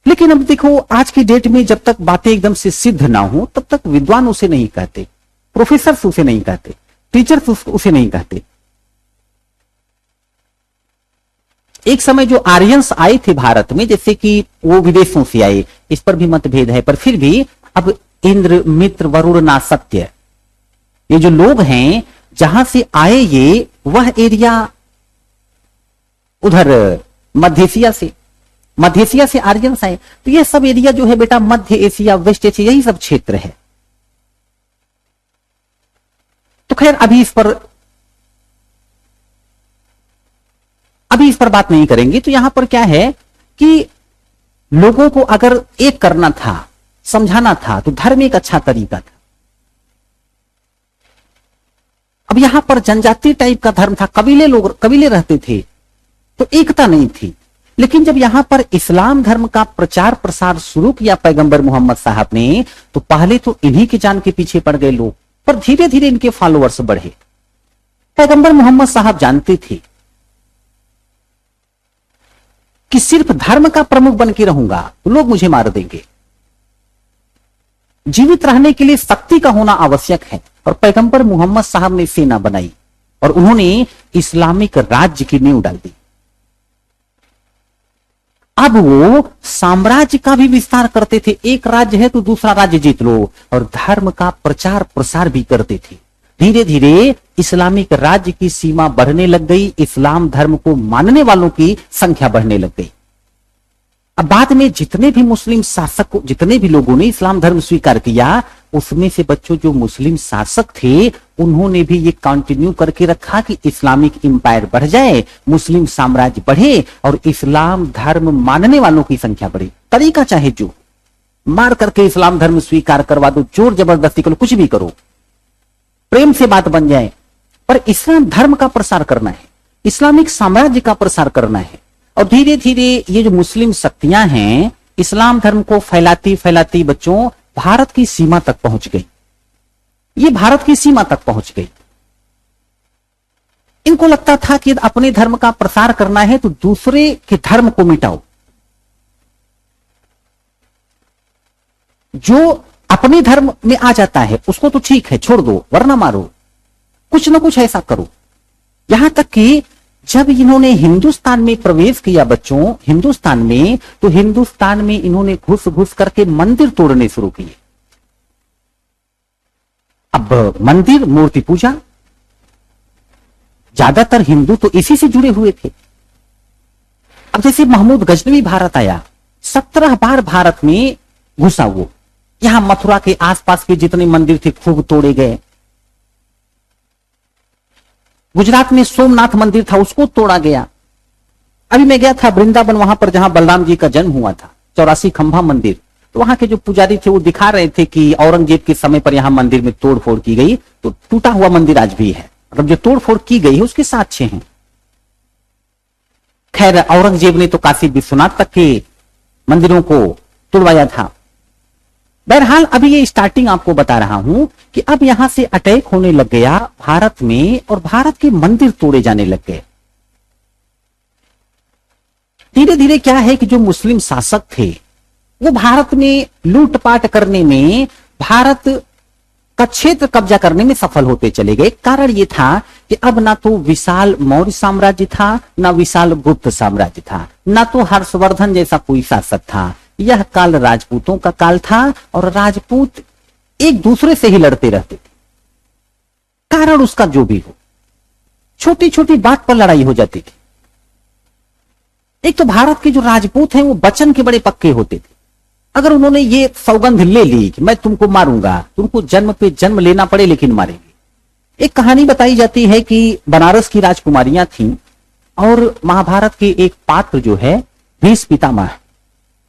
लेकिन अब देखो आज की डेट में जब तक बातें एकदम से सिद्ध ना हो तब तक विद्वान उसे नहीं कहते, प्रोफेसर उसे नहीं कहते, टीचर उसे नहीं कहते। एक समय जो आर्यंस आए थे भारत में, जैसे कि वो विदेशों से आए, इस पर भी मतभेद है, पर फिर भी अब इंद्र, मित्र, वरुण, ना, सत्य, ये जो लोग हैं जहां से आए, ये वह एरिया उधर मध्य एशिया से आर्यंस आए। तो ये सब एरिया जो है बेटा मध्य एशिया, वेस्ट एशिया, यही सब क्षेत्र है। तो खैर अभी इस पर बात नहीं करेंगे। तो यहां पर क्या है कि लोगों को अगर एक करना था, समझाना था, तो धर्म एक अच्छा तरीका था। अब यहां पर जनजातीय टाइप का धर्म था, कबीले रहते थे, तो एकता नहीं थी। लेकिन जब यहां पर इस्लाम धर्म का प्रचार प्रसार शुरू किया पैगंबर मोहम्मद साहब ने, तो पहले तो इन्हीं के जान के पीछे पड़ गए लोग, पर धीरे धीरे इनके फॉलोअर्स बढ़े। पैगंबर मोहम्मद साहब जानते थे कि सिर्फ धर्म का प्रमुख बन के रहूंगा तो लोग मुझे मार देंगे, जीवित रहने के लिए शक्ति का होना आवश्यक है। और पैगंबर मोहम्मद साहब ने सेना बनाई और उन्होंने इस्लामिक राज्य की नींव डाल दी। अब वो साम्राज्य का भी विस्तार करते थे, एक राज्य है तो दूसरा राज्य जीत लो, और धर्म का प्रचार प्रसार भी करते थे। धीरे धीरे इस्लामिक राज्य की सीमा बढ़ने लग गई, इस्लाम धर्म को मानने वालों की संख्या बढ़ने लग गई। अब बाद में जितने भी मुस्लिम शासक, जितने भी लोगों ने इस्लाम धर्म स्वीकार किया, उसमें से बच्चों जो मुस्लिम शासक थे उन्होंने भी ये कंटिन्यू करके रखा कि इस्लामिक इंपायर बढ़ जाए, मुस्लिम साम्राज्य बढ़े और इस्लाम धर्म मानने वालों की संख्या बढ़े। तरीका चाहे जो, मार करके इस्लाम धर्म स्वीकार करवा दो, जोर जबरदस्ती करो, कुछ भी करो, प्रेम से बात बन जाए, पर इस्लाम धर्म का प्रसार करना है, इस्लामिक साम्राज्य का प्रसार करना है। और धीरे धीरे ये जो मुस्लिम शक्तियां हैं इस्लाम धर्म को फैलाती फैलाती बच्चों भारत की सीमा तक पहुंच गई। ये भारत की सीमा तक पहुंच गई। इनको लगता था कि अपने धर्म का प्रसार करना है तो दूसरे के धर्म को मिटाओ, जो अपने धर्म में आ जाता है उसको तो ठीक है छोड़ दो, वरना मारो, कुछ ना कुछ ऐसा करो। यहां तक कि जब इन्होंने हिंदुस्तान में प्रवेश किया बच्चों, हिंदुस्तान में, तो हिंदुस्तान में इन्होंने घुस घुस करके मंदिर तोड़ने शुरू किए। अब मंदिर, मूर्ति पूजा, ज्यादातर हिंदू तो इसी से जुड़े हुए थे। अब जैसे महमूद गजनवी भारत आया, 17 बार भारत में घुसा वो, यहां मथुरा के आसपास के जितने मंदिर थे खूब तोड़े गए। गुजरात में सोमनाथ मंदिर था, उसको तोड़ा गया। अभी मैं गया था वृंदावन, वहां पर जहां बलराम जी का जन्म हुआ था, 84 खंभा मंदिर, तो वहां के जो पुजारी थे वो दिखा रहे थे कि औरंगजेब के समय पर यहां मंदिर में तोड़फोड़ की गई, तो टूटा हुआ मंदिर आज भी है, मतलब जो तोड़फोड़ की गई है उसके साक्ष्य हैं। खैर औरंगजेब ने तो काशी विश्वनाथ तक के मंदिरों को तोड़वाया था। बहरहाल अभी ये स्टार्टिंग आपको बता रहा हूं कि अब यहां से अटैक होने लग गया भारत में और भारत के मंदिर तोड़े जाने लग गए। धीरे धीरे क्या है कि जो मुस्लिम शासक थे वो भारत में लूटपाट करने में, भारत का क्षेत्र कब्जा करने में सफल होते चले गए। कारण ये था कि अब ना तो विशाल मौर्य साम्राज्य था, ना विशाल गुप्त साम्राज्य था, ना तो हर्षवर्धन जैसा कोई शासक था। यह काल राजपूतों का काल था और राजपूत एक दूसरे से ही लड़ते रहते थे। कारण उसका जो भी हो, छोटी छोटी बात पर लड़ाई हो जाती थी। एक तो भारत के जो राजपूत हैं वो वचन के बड़े पक्के होते थे। अगर उन्होंने ये सौगंध ले ली कि मैं तुमको मारूंगा, तुमको जन्म पे जन्म लेना पड़े लेकिन मारेंगे। एक कहानी बताई जाती है कि बनारस की राजकुमारियां थीं और महाभारत के एक पात्र जो है भीष्म पितामह,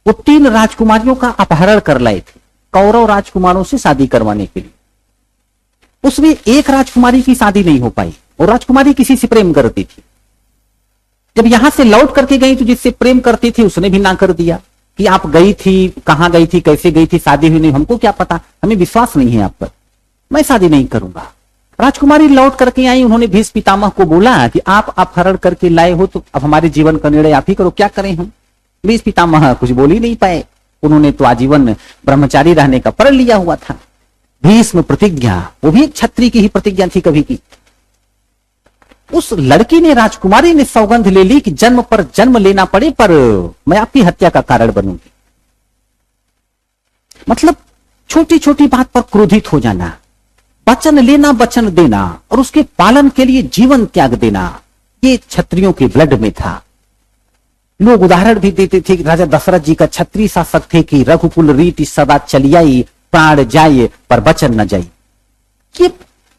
वो 3 राजकुमारियों का अपहरण कर लाए थे कौरव राजकुमारों से शादी करवाने के लिए। उसमें एक राजकुमारी की शादी नहीं हो पाई और राजकुमारी किसी से प्रेम करती थी। जब यहां से लौट करके गई तो जिससे प्रेम करती थी उसने भी ना कर दिया कि आप गई थी, कहां गई थी, कैसे गई थी, शादी हुई नहीं, हमको क्या पता, हमें विश्वास नहीं है आप पर, मैं शादी नहीं करूंगा। राजकुमारी लौट करके आई, उन्होंने भीष्म पितामह को बोला कि आप अपहरण करके लाए हो तो अब हमारे जीवन का निर्णय आप ही करो, क्या करें हम। भीष्म पितामह कुछ बोल ही नहीं पाए, उन्होंने तो आजीवन ब्रह्मचारी रहने का प्रण लिया हुआ था। भीष्म प्रतिज्ञा, वो भी एक क्षत्रिय की ही प्रतिज्ञा थी कभी की। उस लड़की ने, राजकुमारी ने सौगंध ले ली कि जन्म पर जन्म लेना पड़े पर मैं आपकी हत्या का कारण बनूंगी। मतलब छोटी छोटी बात पर क्रोधित हो जाना, वचन लेना, वचन देना और उसके पालन के लिए जीवन त्याग देना, ये क्षत्रियों के ब्लड में था। लोग उदाहरण भी देते थे कि राजा दशरथ जी का क्षत्रिय शासक थे कि रघुकुल रीति सदा चलियाई, प्राण जाए पर वचन न जाई। ये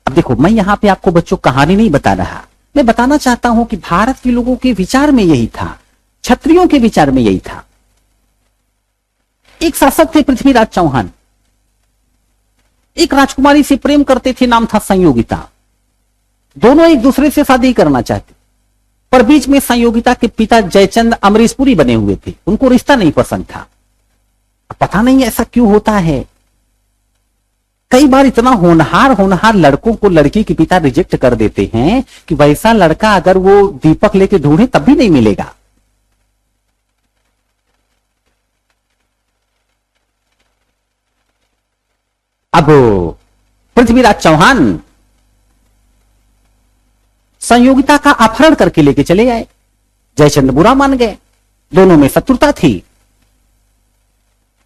अब देखो, मैं यहां पे आपको बच्चों कहानी नहीं बता रहा, मैं बताना चाहता हूं कि भारत के लोगों के विचार में यही था, क्षत्रियों के विचार में यही था। एक शासक थे पृथ्वीराज चौहान, एक राजकुमारी से प्रेम करते थे, नाम था संयोगिता। दोनों एक दूसरे से शादी करना चाहते, पर बीच में संयोगिता के पिता जयचंद अमरीशपुरी बने हुए थे, उनको रिश्ता नहीं पसंद था। पता नहीं ऐसा क्यों होता है, कई बार इतना होनहार होनहार लड़कों को लड़की के पिता रिजेक्ट कर देते हैं कि वैसा लड़का अगर वो दीपक लेके ढूंढे तब भी नहीं मिलेगा। अब पृथ्वीराज चौहान संयोगिता का अपहरण करके लेके चले आए। जयचंद्र बुरा मान गए। दोनों में शत्रुता थी,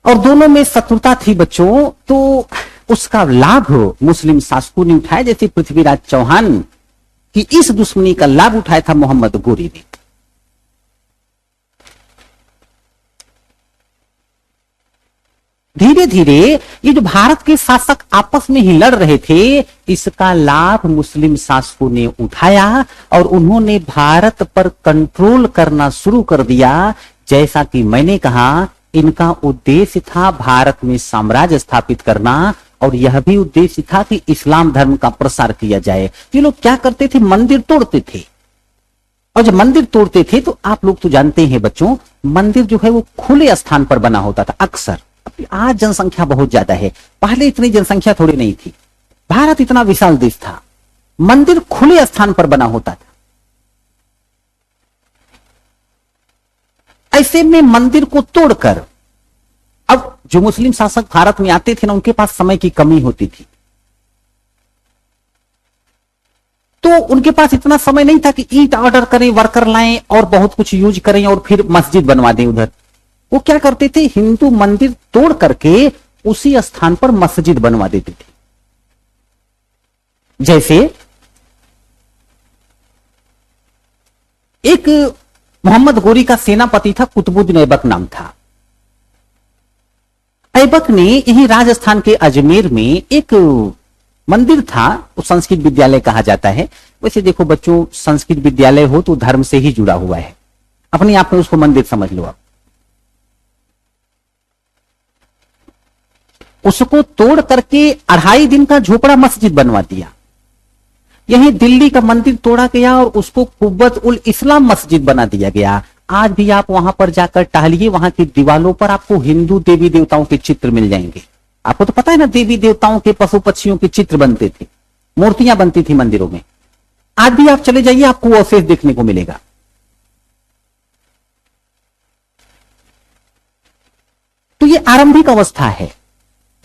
और दोनों में शत्रुता थी बच्चों, तो उसका लाभ मुस्लिम शासकों ने उठाया। जैसे पृथ्वीराज चौहान की इस दुश्मनी का लाभ उठाया था मोहम्मद गोरी ने। धीरे धीरे ये जो भारत के शासक आपस में ही लड़ रहे थे, इसका लाभ मुस्लिम शासकों ने उठाया और उन्होंने भारत पर कंट्रोल करना शुरू कर दिया। जैसा कि मैंने कहा, इनका उद्देश्य था भारत में साम्राज्य स्थापित करना, और यह भी उद्देश्य था कि इस्लाम धर्म का प्रसार किया जाए। ये लोग क्या करते थे? मंदिर तोड़ते थे। और जब मंदिर तोड़ते थे तो आप लोग तो जानते हैं बच्चों, मंदिर जो है वो खुले स्थान पर बना होता था अक्सर। आज जनसंख्या बहुत ज्यादा है, पहले इतनी जनसंख्या थोड़ी नहीं थी। भारत इतना विशाल देश था, मंदिर खुले स्थान पर बना होता था। ऐसे में मंदिर को तोड़कर, अब जो मुस्लिम शासक भारत में आते थे ना, उनके पास समय की कमी होती थी, तो उनके पास इतना समय नहीं था कि ईंट ऑर्डर करें, वर्कर लाएं और बहुत कुछ यूज करें और फिर मस्जिद बनवा दें उधर। वो क्या करते थे? हिंदू मंदिर तोड़ करके उसी स्थान पर मस्जिद बनवा देते थे। जैसे एक मोहम्मद गोरी का सेनापति था, कुतुबुद्दीन ऐबक नाम था। ऐबक ने यही राजस्थान के अजमेर में एक मंदिर था, वो संस्कृत विद्यालय कहा जाता है। वैसे देखो बच्चों, संस्कृत विद्यालय हो तो धर्म से ही जुड़ा हुआ है, अपने आप में उसको मंदिर समझ लो आप। उसको तोड़ करके 2.5 दिन का झोपड़ा मस्जिद बनवा दिया। यही दिल्ली का मंदिर तोड़ा गया और उसको कुव्वत उल इस्लाम मस्जिद बना दिया गया। आज भी आप वहां पर जाकर टहलिए, वहां की दीवारों पर आपको हिंदू देवी देवताओं के चित्र मिल जाएंगे। आपको तो पता है ना, देवी देवताओं के, पशु पक्षियों के चित्र बनते थे, मूर्तियां बनती थी मंदिरों में। आज भी आप चले जाइए, आपको वो अवशेष देखने को मिलेगा। तो ये आरंभिक अवस्था है।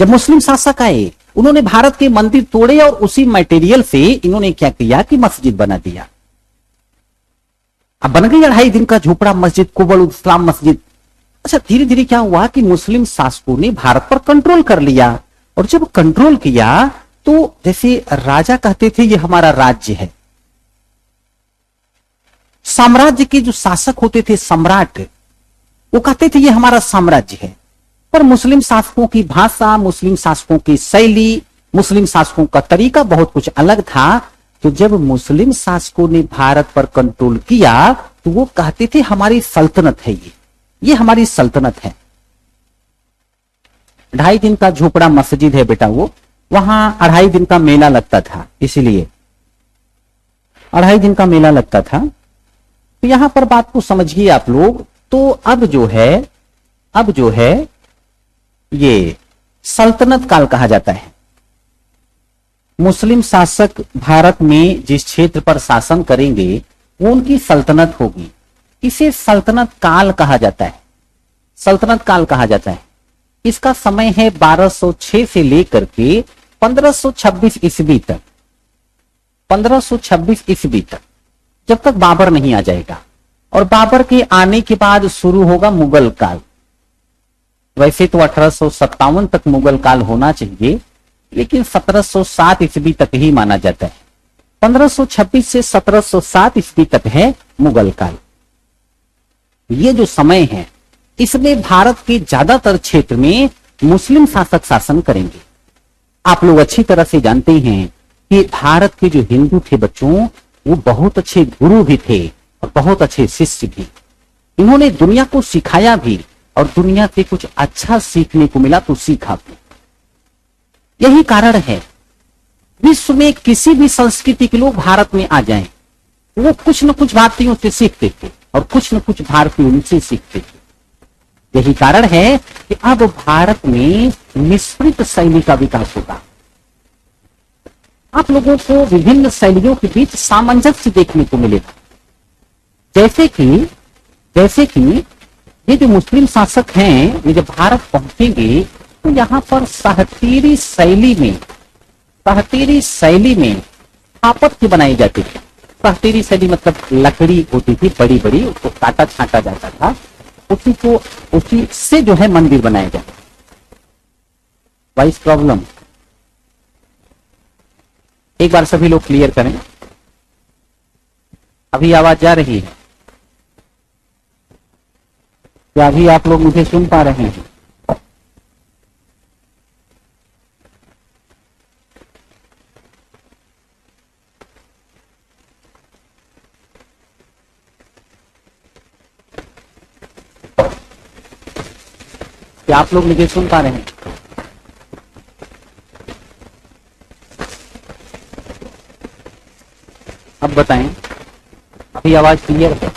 जब मुस्लिम शासक आए, उन्होंने भारत के मंदिर तोड़े और उसी मटेरियल से इन्होंने क्या किया कि मस्जिद बना दिया। अब बन गई 2.5 दिन का झोपड़ा मस्जिद, कुव्वत उल इस्लाम मस्जिद। अच्छा, धीरे धीरे क्या हुआ कि मुस्लिम शासकों ने भारत पर कंट्रोल कर लिया, और जब कंट्रोल किया तो जैसे राजा कहते थे ये हमारा राज्य है। साम्राज्य के जो शासक होते थे, सम्राट, वो कहते थे ये हमारा साम्राज्य है। पर मुस्लिम शासकों की भाषा, मुस्लिम शासकों की शैली, मुस्लिम शासकों का तरीका बहुत कुछ अलग था। तो जब मुस्लिम शासकों ने भारत पर कंट्रोल किया तो वो कहते थे हमारी सल्तनत है, ये हमारी सल्तनत है। 2.5 दिन का झोपड़ा मस्जिद है बेटा, वो वहां 2.5 दिन का मेला लगता था, इसीलिए 2.5 दिन का मेला लगता था। तो यहां पर बात को समझिए आप लोग। तो अब जो है ये सल्तनत काल कहा जाता है। मुस्लिम शासक भारत में जिस क्षेत्र पर शासन करेंगे वो उनकी सल्तनत होगी। इसे सल्तनत काल कहा जाता है, सल्तनत काल कहा जाता है। इसका समय है 1206 से लेकर के 1526 ईस्वी तक, 1526 ईस्वी तक, जब तक बाबर नहीं आ जाएगा। और बाबर के आने के बाद शुरू होगा मुगल काल। वैसे तो 1857 तक मुगल काल होना चाहिए, लेकिन 1707 ईस्वी तक ही माना जाता है। 1526 से 1707 ईस्वी तक है मुगल काल। ये जो समय है, इसमें भारत के ज्यादातर क्षेत्र में मुस्लिम शासक शासन करेंगे। आप लोग अच्छी तरह से जानते हैं कि भारत के जो हिंदू थे बच्चों, वो बहुत अच्छे गुरु भी थे और बहुत अच्छे शिष्य भी। इन्होंने दुनिया को सिखाया भी, और दुनिया से कुछ अच्छा सीखने को मिला तो सीखा भी। यही कारण है, विश्व में किसी भी संस्कृति के लोग भारत में आ जाएं, वो कुछ न कुछ भारतीयों से सीखते थे और कुछ न कुछ भारतीय उनसे सीखते थे। यही कारण है कि अब भारत में मिश्रित शैली का विकास होगा। आप लोगों को विभिन्न शैलियों के बीच सामंजस्य देखने को मिलेगा। जैसे कि ये जो मुस्लिम शासक हैं, ये जब भारत पहुंचेंगे तो यहाँ पर सहतीरी शैली में स्थापत्य बनाई जाती थी। सहतीरी शैली मतलब लकड़ी होती थी बड़ी बड़ी, उसको काटा छांटा जाता था, उसी से जो है मंदिर बनाया जाता। वाइस प्रॉब्लम, एक बार सभी लोग क्लियर करें। अभी आवाज जा रही है क्या? अभी आप लोग मुझे सुन पा रहे हैं? क्या आप लोग मुझे सुन पा रहे हैं? अब बताएं, अभी आवाज क्लियर है?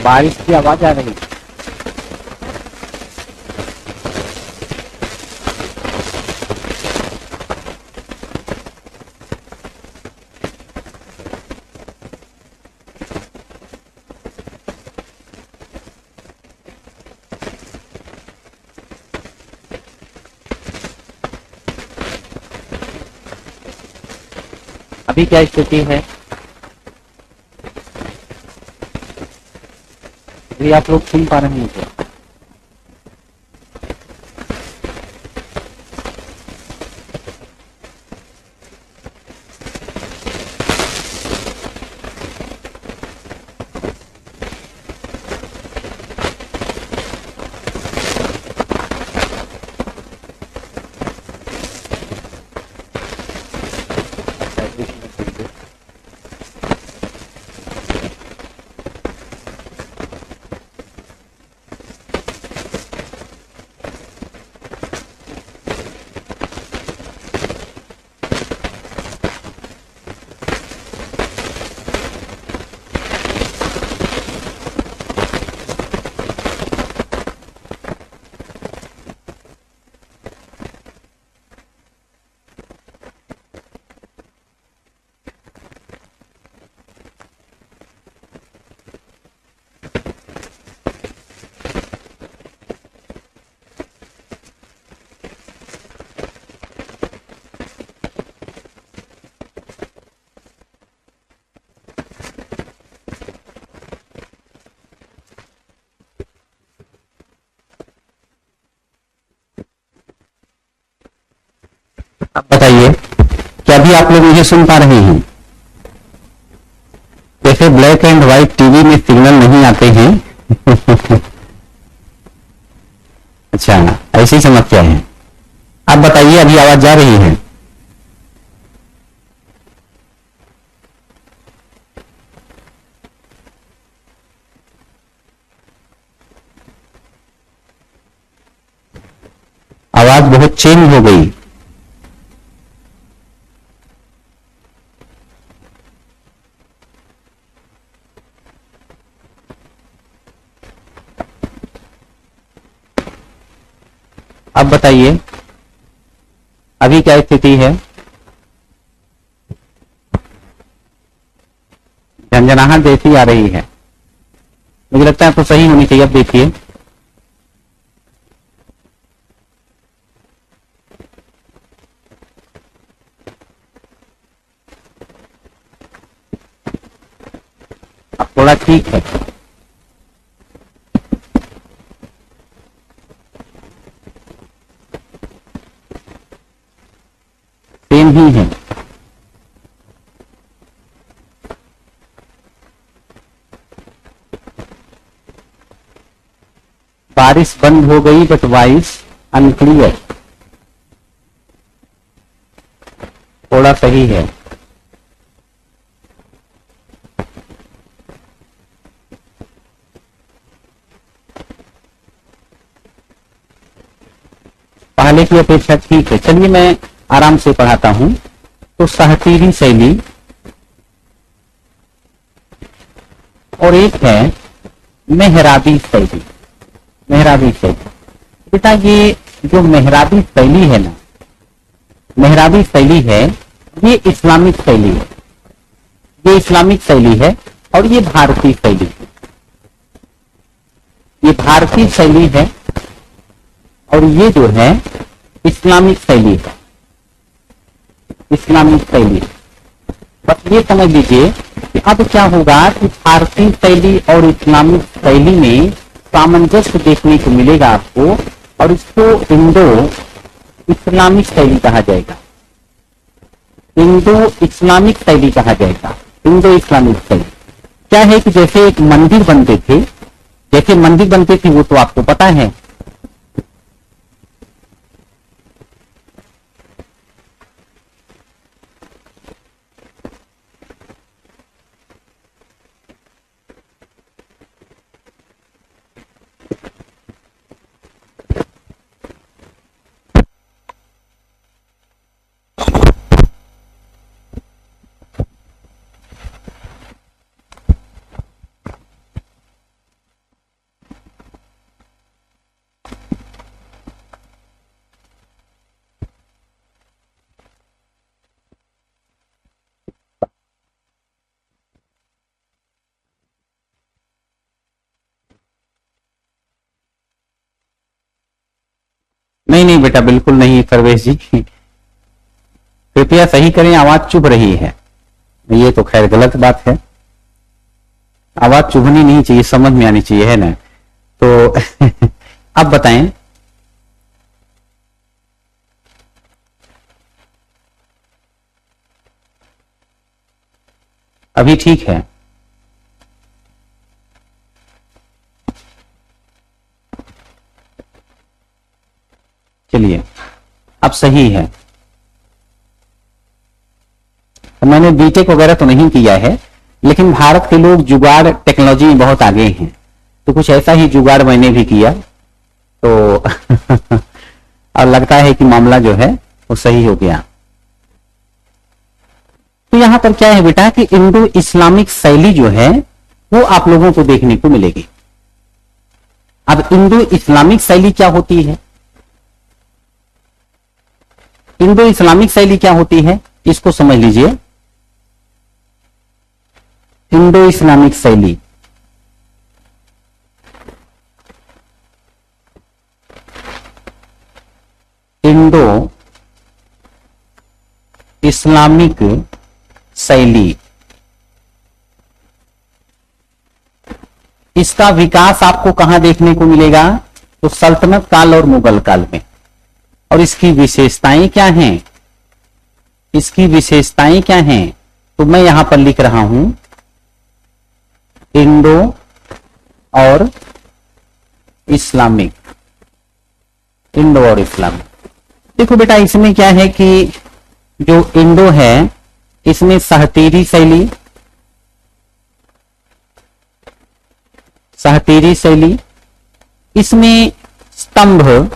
बारिश की आवाज आ रही है? अभी क्या स्थिति है? अभी आप लोग सुन पा रहे हैं क्या? अब बताइए, क्या अभी आप लोग मुझे सुन पा रहे हैं? जैसे ब्लैक एंड व्हाइट टीवी में सिग्नल नहीं आते हैं अच्छा, ऐसी समस्या है। अब बताइए, अभी आवाज जा रही है? आवाज बहुत चेंज हो गई। अब बताइए, अभी क्या स्थिति है? झंझनाहट जैसी आ रही है, मुझे लगता है तो सही होनी चाहिए। अब देखिए, अब थोड़ा ठीक है। सेम ही है। बारिश बंद हो गई बट वॉइस अनक्लियर, थोड़ा सही है। पहले की अपेक्षा ठीक है। चलिए मैं आराम से पढ़ाता हूं। तो सहतीरी शैली और एक है मेहराबी शैली। मेहराबी शैली, बेटा ये जो मेहराबी शैली है ना, मेहराबी शैली है ये इस्लामिक शैली है, ये इस्लामिक शैली है और ये भारतीय शैली है। ये भारतीय शैली है और ये जो है इस्लामिक शैली है, इस्लामिक शैली। बस ये समझ लीजिए कि अब क्या होगा कि भारतीय शैली और इस्लामिक शैली में सामंजस्य देखने को मिलेगा आपको, और इसको इंडो इस्लामिक शैली कहा जाएगा, इंडो इस्लामिक शैली कहा जाएगा, इंडो इस्लामिक शैली। क्या है कि जैसे एक मंदिर बनते थे, जैसे मंदिर बनते थे वो तो आपको पता है, नहीं नहीं बेटा बिल्कुल नहीं सर्वेश जी, कृपया सही करें, आवाज चुभ रही है। ये तो खैर गलत बात है, आवाज चुभनी नहीं चाहिए, समझ में आनी चाहिए, है ना। तो अब बताएं, अभी ठीक है? चलिए अब सही है। तो मैंने बीटेक वगैरह तो नहीं किया है, लेकिन भारत के लोग जुगाड़ टेक्नोलॉजी में बहुत आगे हैं, तो कुछ ऐसा ही जुगाड़ मैंने भी किया, तो और लगता है कि मामला जो है वो सही हो गया। तो यहां पर क्या है बेटा कि इंडो इस्लामिक शैली जो है वो आप लोगों को देखने को मिलेगी। अब इंडो इस्लामिक शैली क्या होती है, इंडो इस्लामिक शैली क्या होती है, इसको समझ लीजिए। इंडो इस्लामिक शैली इंडो इस्लामिक शैली, इसका विकास आपको कहां देखने को मिलेगा, तो सल्तनत काल और मुगल काल में। और इसकी विशेषताएं क्या हैं, इसकी विशेषताएं क्या हैं, तो मैं यहां पर लिख रहा हूं इंडो और इस्लामिक, इंडो और इस्लामिक। देखो बेटा इसमें क्या है कि जो इंडो है इसमें सहतेरी शैली, सहतेरी शैली, इसमें स्तंभ,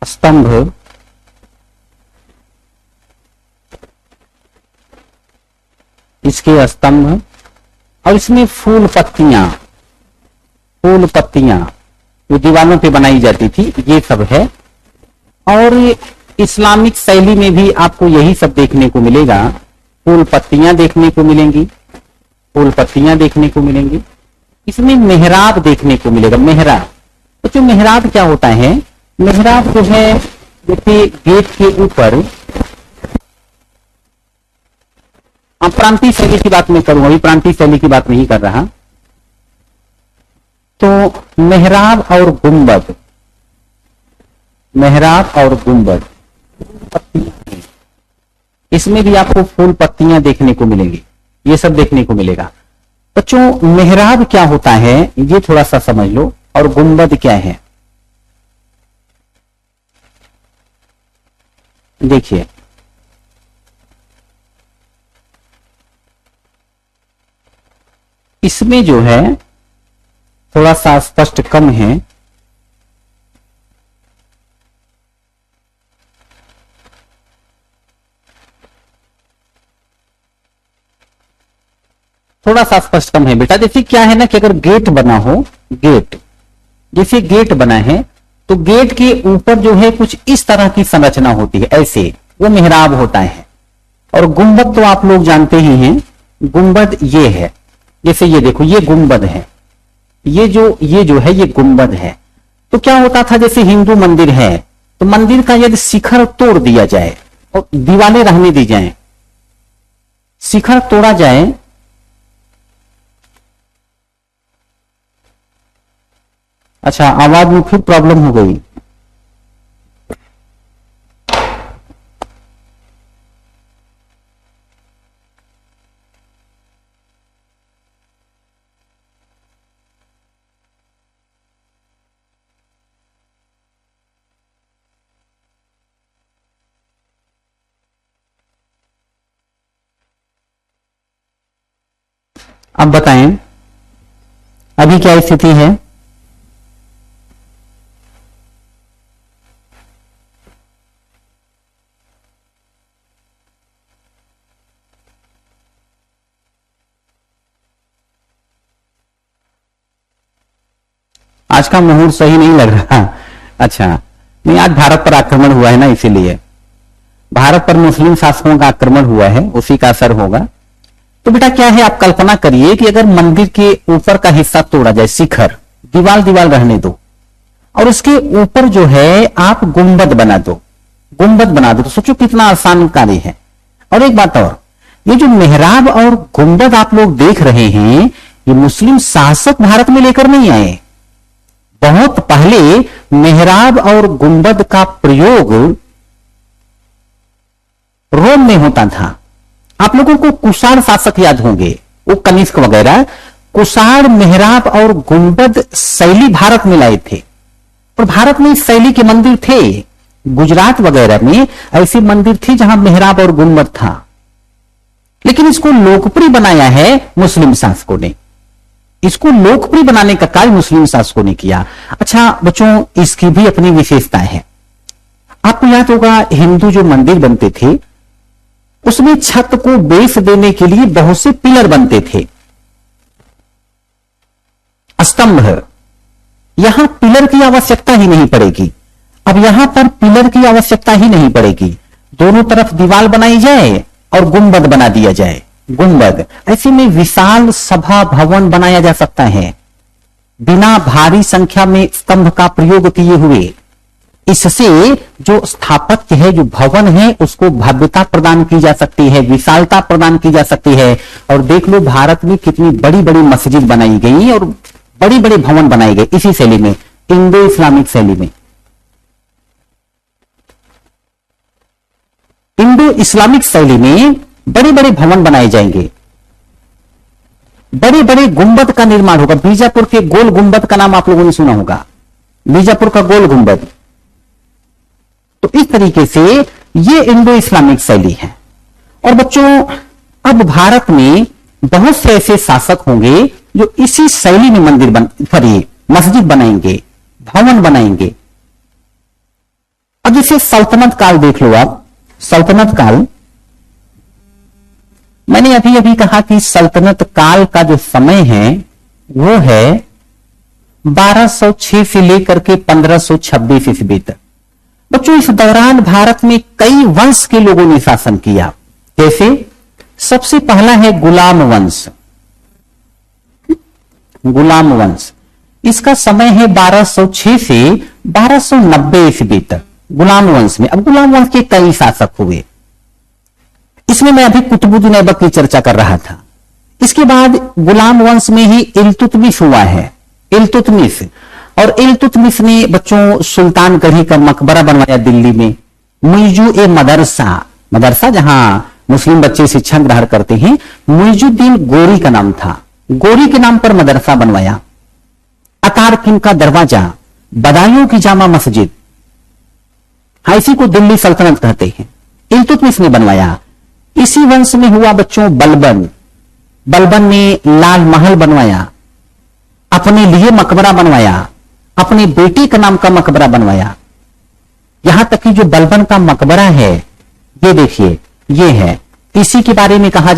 स्तंभ, इसके स्तंभ, और इसमें फूल पत्तियां, फूल पत्तियां जो दीवारों पे बनाई जाती थी, ये सब है। और इस्लामिक शैली में भी आपको यही सब देखने को मिलेगा, फूल पत्तियां देखने को मिलेंगी, फूल पत्तियां देखने को मिलेंगी। इसमें मेहराब देखने को मिलेगा, मेहराब। तो जो मेहराब क्या होता है, मेहराब जो है जैसे गेट के ऊपर, प्रांतीय शैली की बात मैं करूंगा, अभी प्रांतीय शैली की बात नहीं कर रहा। तो मेहराब और गुंबद, मेहराब और गुंबद, इसमें भी आपको फूल पत्तियां देखने को मिलेंगी, ये सब देखने को मिलेगा। बच्चों मेहराब क्या होता है ये थोड़ा सा समझ लो, और गुंबद क्या है देखिए। इसमें जो है थोड़ा सा स्पष्ट कम है, थोड़ा सा स्पष्ट कम है बेटा। जैसे क्या है ना कि अगर गेट बना हो, गेट, जैसे गेट बना है तो गेट के ऊपर जो है कुछ इस तरह की संरचना होती है, ऐसे वो मेहराब होता है। और गुंबद तो आप लोग जानते ही हैं, गुंबद ये है, जैसे ये देखो ये गुंबद है, ये जो है ये गुंबद है। तो क्या होता था, जैसे हिंदू मंदिर है तो मंदिर का यदि शिखर तोड़ दिया जाए और दीवारें रहने दी जाएं, शिखर तोड़ा जाए अच्छा आवाज में फिर प्रॉब्लम हो गई। अब बताएं अभी क्या स्थिति है। आज का मुहूर्त सही नहीं लग रहा। अच्छा नहीं, आज भारत पर आक्रमण हुआ है ना, इसीलिए भारत पर मुस्लिम शासकों का आक्रमण हुआ है, उसी का असर होगा। तो बेटा क्या है, आप कल्पना करिए कि अगर मंदिर के ऊपर का हिस्सा तोड़ा जाए, शिखर, दीवार रहने दो, और उसके ऊपर जो है आप गुंबद बना दो, तो सोचो कितना आसान कार्य है। और एक बात और, ये जो मेहराब और गुंबद आप लोग देख रहे हैं, ये मुस्लिम शासक भारत में लेकर नहीं आए। बहुत पहले मेहराब और गुंबद का प्रयोग रोम में होता था। आप लोगों को कुषाण शासक याद होंगे, वो कनिष्क वगैरह, कुषाण मेहराब और गुंबद शैली भारत में लाए थे। और भारत में इस शैली के मंदिर थे, गुजरात वगैरह में ऐसे मंदिर थे जहां मेहराब और गुंबद था। लेकिन इसको लोकप्रिय बनाया है मुस्लिम शासकों ने, इसको लोकप्रिय बनाने का कार्य मुस्लिम शासकों ने किया। अच्छा बच्चों, इसकी भी अपनी विशेषता है। आपको याद होगा हिंदू जो मंदिर बनते थे उसमें छत को बेस देने के लिए बहुत से पिलर बनते थे, स्तंभ। यहां पिलर की आवश्यकता ही नहीं पड़ेगी। अब यहां पर पिलर की आवश्यकता ही नहीं पड़ेगी, दोनों तरफ दीवार बनाई जाए और गुंबद बना दिया जाए। गुंबद, ऐसे में विशाल सभा भवन बनाया जा सकता है बिना भारी संख्या में स्तंभ का प्रयोग किए हुए। इससे जो स्थापत्य है, जो भवन है, उसको भव्यता प्रदान की जा सकती है, विशालता प्रदान की जा सकती है। और देख लो भारत में कितनी बड़ी बड़ी मस्जिद बनाई गई और बड़ी बड़ी भवन बनाए गए इसी शैली में, इंडो इस्लामिक शैली में। इंडो इस्लामिक शैली में बड़े बड़े भवन बनाए जाएंगे, बड़े बड़े गुंबद का निर्माण होगा। बीजापुर के गोल गुंबद का नाम आप लोगों ने सुना होगा, बीजापुर का गोल गुंबद। तो इस तरीके से ये इंडो इस्लामिक शैली है। और बच्चों अब भारत में बहुत से ऐसे शासक होंगे जो इसी शैली में मस्जिद बनाएंगे, भवन बनाएंगे। अब जैसे सल्तनत काल देख लो आप, सल्तनत काल, मैंने अभी अभी कहा कि सल्तनत काल का जो समय है वो है 1206 से लेकर के 1526 ईस्वी तक। बच्चों इस दौरान भारत में कई वंश के लोगों ने शासन किया। जैसे सबसे पहला है गुलाम वंश। गुलाम वंश, इसका समय है 1206 से 1290 ईस्वी तक, गुलाम वंश में। अब गुलाम वंश के कई शासक हुए, इसमें मैं अभी कुतुबुद्दीन ऐबक की चर्चा कर रहा था। इसके बाद गुलाम वंश में ही इल्तुतमिश हुआ है, इल्तुतमिश। और इल्तुतमिश ने बच्चों सुल्तानगढ़ी का मकबरा बनवाया दिल्ली में। मदरसा जहां मुस्लिम बच्चे शिक्षा ग्रहण करते हैं, मुइजुद्दीन गोरी का नाम था, गोरी के नाम पर मदरसा बनवाया। अतारकिन का दरवाजा, बदायूं की जामा मस्जिद, इसी को दिल्ली सल्तनत कहते हैं, इल्तुतमिश ने बनवाया। इसी वंश में हुआ बच्चों बलबन ने लाल महल बनवाया, अपने लिए मकबरा बनवाया, अपने बेटे का नाम का मकबरा बनवाया। यहां तक कि जो बलबन का मकबरा है, ये देखिए, ये है, इसी के बारे में कहा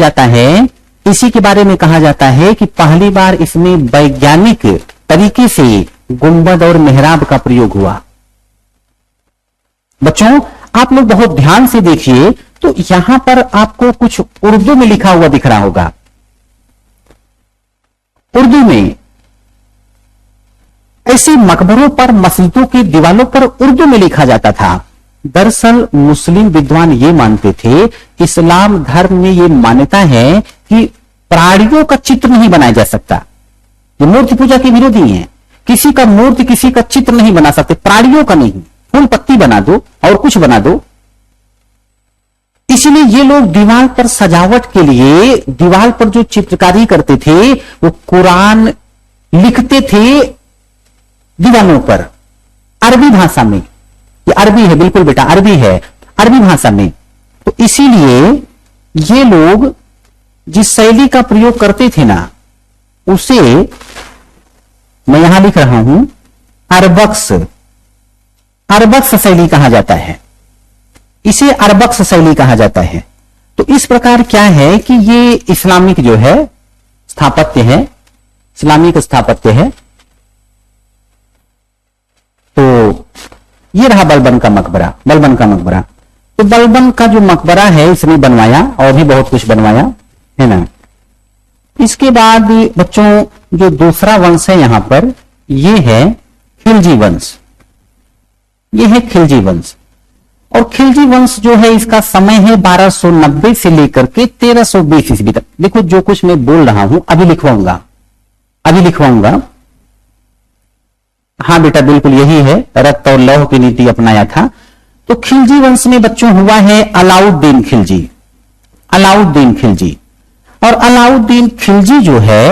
जाता है कि पहली बार इसमें वैज्ञानिक तरीके से गुंबद और मेहराब का प्रयोग हुआ। बच्चों आप लोग बहुत ध्यान से देखिए तो यहां पर आपको कुछ उर्दू में लिखा हुआ दिख रहा होगा। उर्दू में ऐसे मकबरों पर, मस्जिदों की दीवारों पर उर्दू में लिखा जाता था। दरअसल मुस्लिम विद्वान ये मानते थे, इस्लाम धर्म में ये मान्यता है कि प्राणियों का चित्र नहीं बनाया जा सकता। ये मूर्ति पूजा के विरोधी हैं। किसी का मूर्ति, किसी का चित्र नहीं बना सकते, प्राणियों का नहीं। फूल पत्ती बना दो और कुछ बना दो। इसलिए ये लोग दीवार पर सजावट के लिए दीवार पर जो चित्रकारी करते थे वो कुरान लिखते थे दीवारों पर अरबी भाषा में। ये अरबी है, बिल्कुल बेटा अरबी है, अरबी भाषा में। तो इसीलिए ये लोग जिस शैली का प्रयोग करते थे ना, उसे मैं यहां लिख रहा हूं अरबक्स, अरबक्स शैली कहा जाता है। इसे अरबक्स शैली कहा जाता है। तो इस प्रकार क्या है कि ये इस्लामिक जो है स्थापत्य है, इस्लामिक स्थापत्य है। तो ये रहा बलबन का मकबरा, बलबन का मकबरा। तो बलबन का जो मकबरा है इसने बनवाया और भी बहुत कुछ बनवाया है ना। इसके बाद बच्चों जो दूसरा वंश है यहां पर, ये है खिलजी वंश। ये है खिलजी वंश। और खिलजी वंश जो है इसका समय है 1290 से लेकर के 1320 ईस्वी तक। देखो जो कुछ मैं बोल रहा हूं अभी लिखवाऊंगा, अभी लिखवाऊंगा। हाँ बेटा बिल्कुल यही है, रक्त और लौह की नीति अपनाया था। तो खिलजी वंश में बच्चों हुआ है अलाउद्दीन खिलजी, अलाउद्दीन खिलजी। और अलाउद्दीन खिलजी जो है,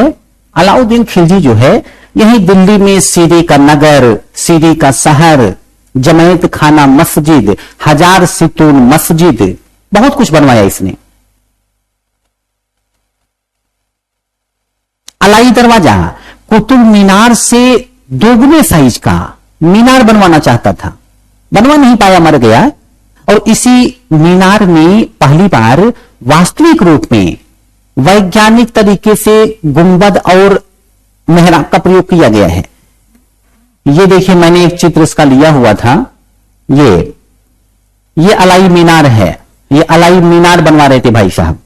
अलाउद्दीन खिलजी जो है यही दिल्ली में सीरी का नगर, सीरी का शहर, जमैत खाना मस्जिद, हजार सितून मस्जिद, बहुत कुछ बनवाया इसने। अलाई दरवाजा, कुतुब मीनार से दोगुने साइज का मीनार बनवाना चाहता था, बनवा नहीं पाया, मर गया। और इसी मीनार में पहली बार वास्तविक रूप में वैज्ञानिक तरीके से गुंबद और मेहराब का प्रयोग किया गया है। ये देखिए मैंने एक चित्र इसका लिया हुआ था। ये अलाई मीनार है, ये अलाई मीनार बनवा रहे थे भाई साहब।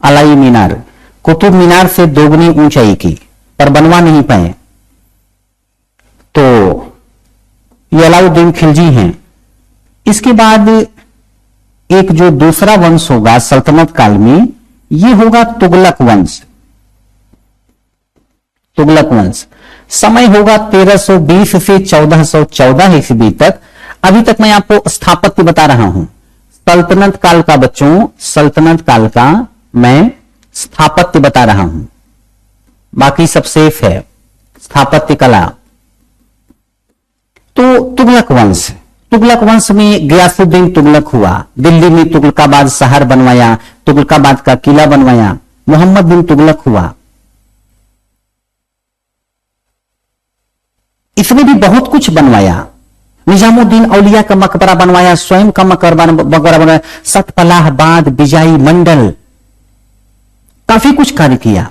अलाई मीनार कुतुब मीनार से दोगुनी ऊंचाई की, पर बनवा नहीं पाए। तो ये अलाउद्दीन खिलजी हैं। इसके बाद एक जो दूसरा वंश होगा सल्तनत काल में, ये होगा तुगलक वंश। तुगलक वंश समय होगा 1320 से 1414 ईस्वी तक। अभी तक मैं आपको स्थापत्य बता रहा हूं, सल्तनत काल का बच्चों, सल्तनत काल का मैं स्थापत्य बता रहा हूं, बाकी सब सेफ है। स्थापत्य कला। तो तुगलक वंश, तुगलक वंश में गयासुद्दीन तुगलक हुआ, दिल्ली में तुगलकाबाद शहर बनवाया, तुगलकाबाद का किला बनवाया। मोहम्मद बिन तुगलक हुआ, इसने भी बहुत कुछ बनवाया। निजामुद्दीन औलिया का मकबरा बनवाया, स्वयं का मकबरा बनवाया, सतपलाहबाद, बिजाई मंडल, काफी कुछ कार्य किया।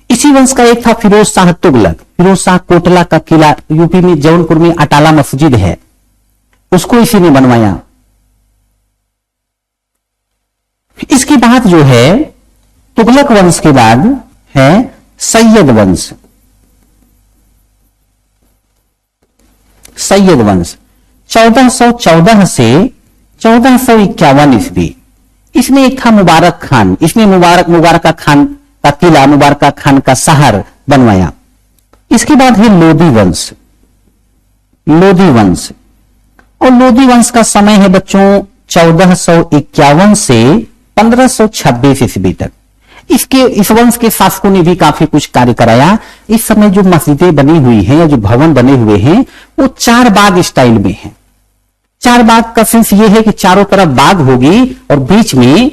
इसी वंश का एक था फिरोज शाह तुगलक। फिरोज शाह कोटला का किला यूपी में जौनपुर में अटाला मस्जिद है, उसको इसी ने बनवाया। इसके बाद जो है तुगलक वंश के बाद है सैयद वंश। सैयद वंश 1414 से 1451 ईस्वी। इसमें एक था मुबारक खान, इसमें मुबारक खान का किला, मुबारक खान का शहर बनवाया। इसके बाद है लोदी वंश, लोदी वंश। और लोदी वंश का समय है बच्चों 1451 से 1526 ईस्वी तक। इस वंश के शासकों ने भी काफी कुछ कार्य कराया। इस समय जो मस्जिदें बनी हुई हैं या जो भवन बने हुए हैं वो चार बाग स्टाइल में है। चार बाग का सेंस ये है कि चारों तरफ बाग होगी और बीच में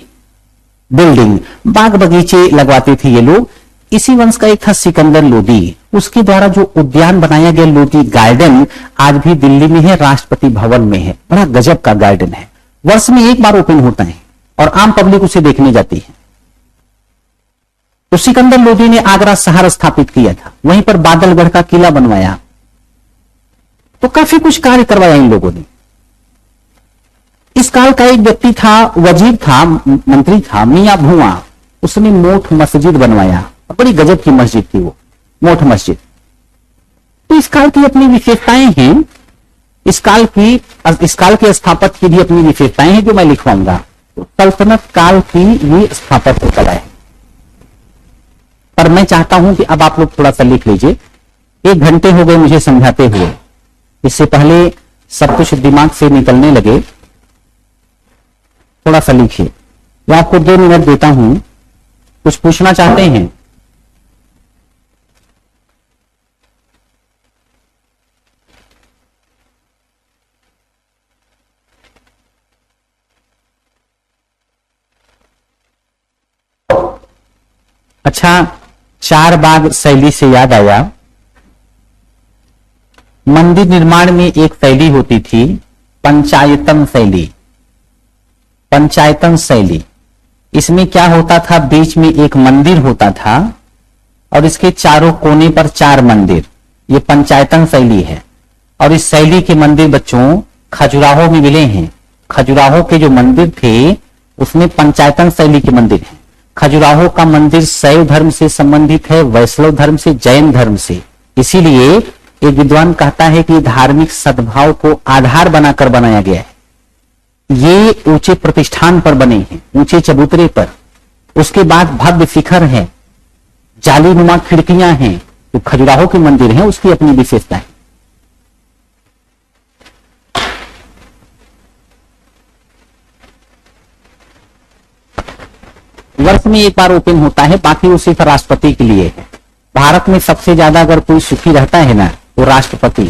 बिल्डिंग, बाग बगीचे लगवाते थे ये लोग। इसी वंश का एक था सिकंदर लोदी, उसके द्वारा जो उद्यान बनाया गया लोदी गार्डन आज भी दिल्ली में है, राष्ट्रपति भवन में है। बड़ा गजब का गार्डन है, वर्ष में एक बार ओपन होता है और आम पब्लिक उसे देखने जाती है। तो सिकंदर लोदी ने आगरा शहर स्थापित किया था, वहीं पर बादलगढ़ का किला बनवाया। तो काफी कुछ कार्य करवाया इन लोगों ने। इस काल का एक व्यक्ति था, वजीर था, मंत्री था, मियां भुआ। उसने मोठ मस्जिद बनवाया, बड़ी गजब की मस्जिद थी वो, मोठ मस्जिद। तो इस काल की अपनी विशेषताएं हैं, इस काल के स्थापत्य की भी अपनी विशेषताएं हैं जो मैं लिखवाऊंगा। तो सल्तनत काल की ये स्थापत्य कला है। पर मैं चाहता हूं कि अब आप लोग थोड़ा सा लिख लीजिए। 1 घंटे हो गए मुझे समझाते हुए, इससे पहले सब कुछ दिमाग से निकलने लगे। थोड़ा सा लिखिए। मैं आपको 2 मिनट देता हूं, कुछ पूछना चाहते हैं? अच्छा, चार बाग शैली से याद आया, मंदिर निर्माण में एक शैली होती थी, पंचायतन शैली। पंचायतन शैली, इसमें क्या होता था, बीच में एक मंदिर होता था और इसके चारों कोने पर 4 मंदिर। ये पंचायतन शैली है। और इस शैली के मंदिर बच्चों खजुराहो में मिले हैं। खजुराहो के जो मंदिर थे उसमें पंचायतन शैली के मंदिर हैं। खजुराहो का मंदिर शैव धर्म से संबंधित है, वैष्णव धर्म से, जैन धर्म से। इसीलिए एक विद्वान कहता है कि धार्मिक सद्भाव को आधार बनाकर बनाया गया है। ये ऊंचे प्रतिष्ठान पर बने हैं, ऊंचे चबूतरे पर। उसके बाद भव्य शिखर है, जालीनुमा खिड़कियां हैं। जो खजुराहो के मंदिर हैं उसकी अपनी विशेषता है। वर्ष में एक बार ओपन होता है, बाकी वो सिर्फ राष्ट्रपति के लिए है। भारत में सबसे ज्यादा अगर कोई सुखी रहता है ना, वो राष्ट्रपति।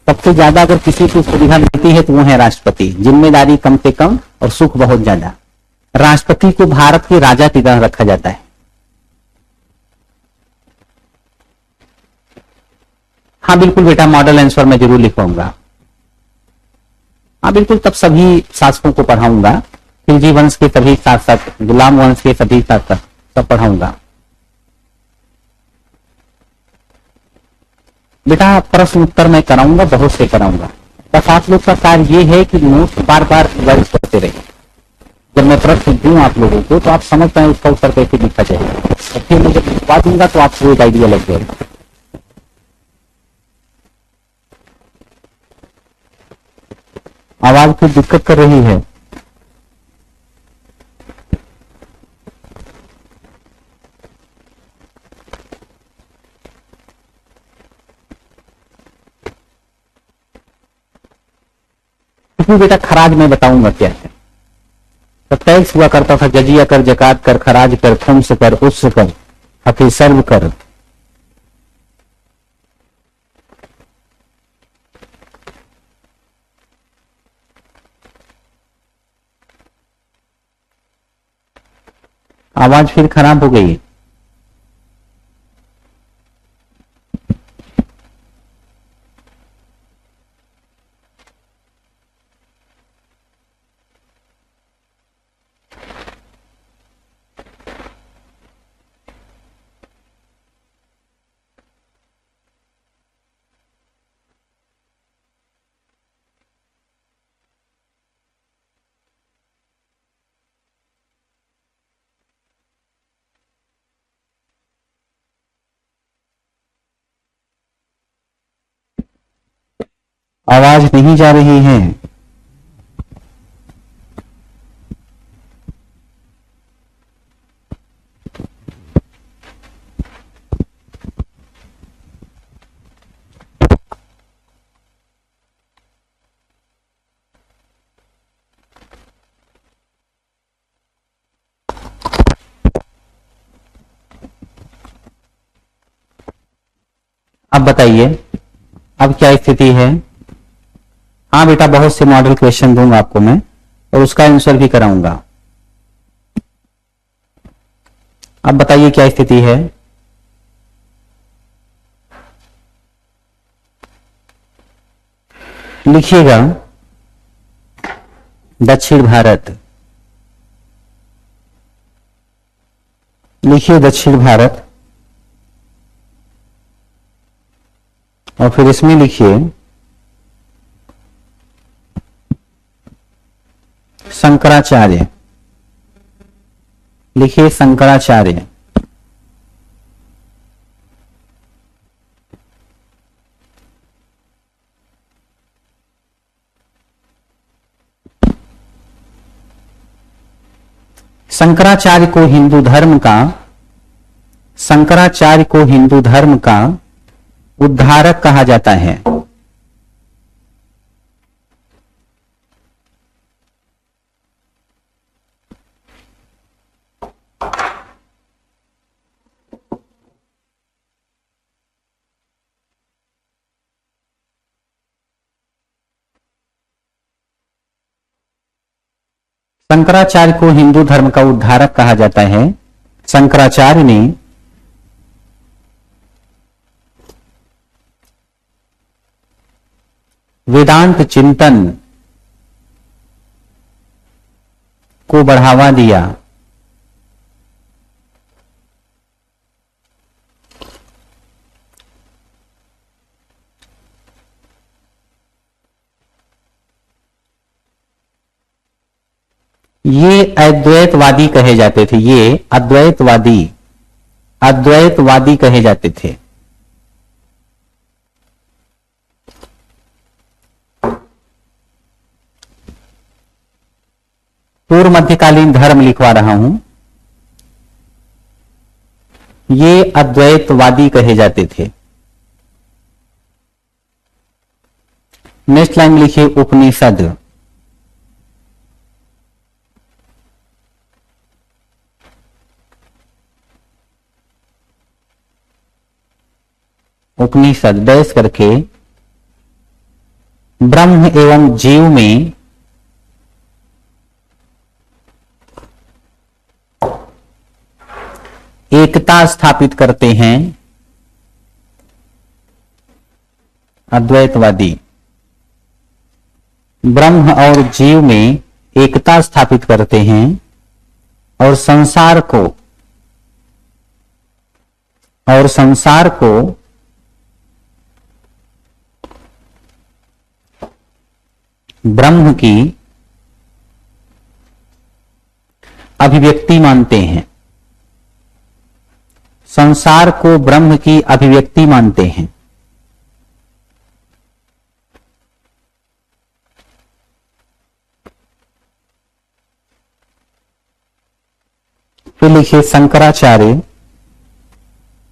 सबसे ज्यादा अगर किसी को सुविधा मिलती है तो वो है राष्ट्रपति। जिम्मेदारी कम से कम और सुख बहुत ज्यादा। राष्ट्रपति को भारत के राजा की तरह रखा जाता है। हाँ बिल्कुल बेटा, मॉडल आंसर मैं जरूर लिखवाऊंगा। हाँ बिल्कुल, तब सभी शासकों को पढ़ाऊंगा। खिलजी वंश के सभी शासक, गुलाम वंश के सभी शासक सब पढ़ाऊंगा। बेटा प्रश्न उत्तर मैं कराऊंगा, बहुत से कराऊंगा। बस आप लोग का कार्य ये है कि नोट बार बार रिवाइज करते रहे। जब मैं प्रश्न दूं आप लोगों को तो आप समझ पाए उसका उत्तर कैसे लिखा जाए। और फिर मैं जब लिखवा दूंगा तो आपको एक आइडिया लग जाएगा। आवाज की दिक्कत कर रही है। बेटा खराज मैं बताऊंगा क्या है। तो टैक्स हुआ करता था, जजिया कर, जकात कर, खराज कर, खुम्स कर, उस कर, हफी सर्व कर। आवाज फिर खराब हो गई। आवाज नहीं जा रही है। अब बताइए, अब क्या स्थिति है? हाँ बेटा, बहुत से मॉडल क्वेश्चन दूंगा आपको मैं और उसका आंसर भी कराऊंगा। अब बताइए क्या स्थिति है? लिखिएगा दक्षिण भारत। लिखिए दक्षिण भारत और फिर इसमें लिखिए शंकराचार्य, लिखिए शंकराचार्य। शंकराचार्य को हिंदू धर्म का, शंकराचार्य को हिंदू धर्म का उद्धारक कहा जाता है। शंकराचार्य को हिंदू धर्म का उद्धारक कहा जाता है। शंकराचार्य ने वेदांत चिंतन को बढ़ावा दिया। ये अद्वैतवादी कहे जाते थे, ये अद्वैतवादी कहे जाते थे। पूर्व मध्यकालीन धर्म लिखवा रहा हूं। ये अद्वैतवादी कहे जाते थे। नेक्स्ट लाइन में लिखिए उपनिषद। उपनिषद डैश करके ब्रह्म एवं जीव में एकता स्थापित करते हैं। अद्वैतवादी ब्रह्म और जीव में एकता स्थापित करते हैं और संसार को ब्रह्म की अभिव्यक्ति मानते हैं। संसार को ब्रह्म की अभिव्यक्ति मानते हैं। फिर लिखिए शंकराचार्य,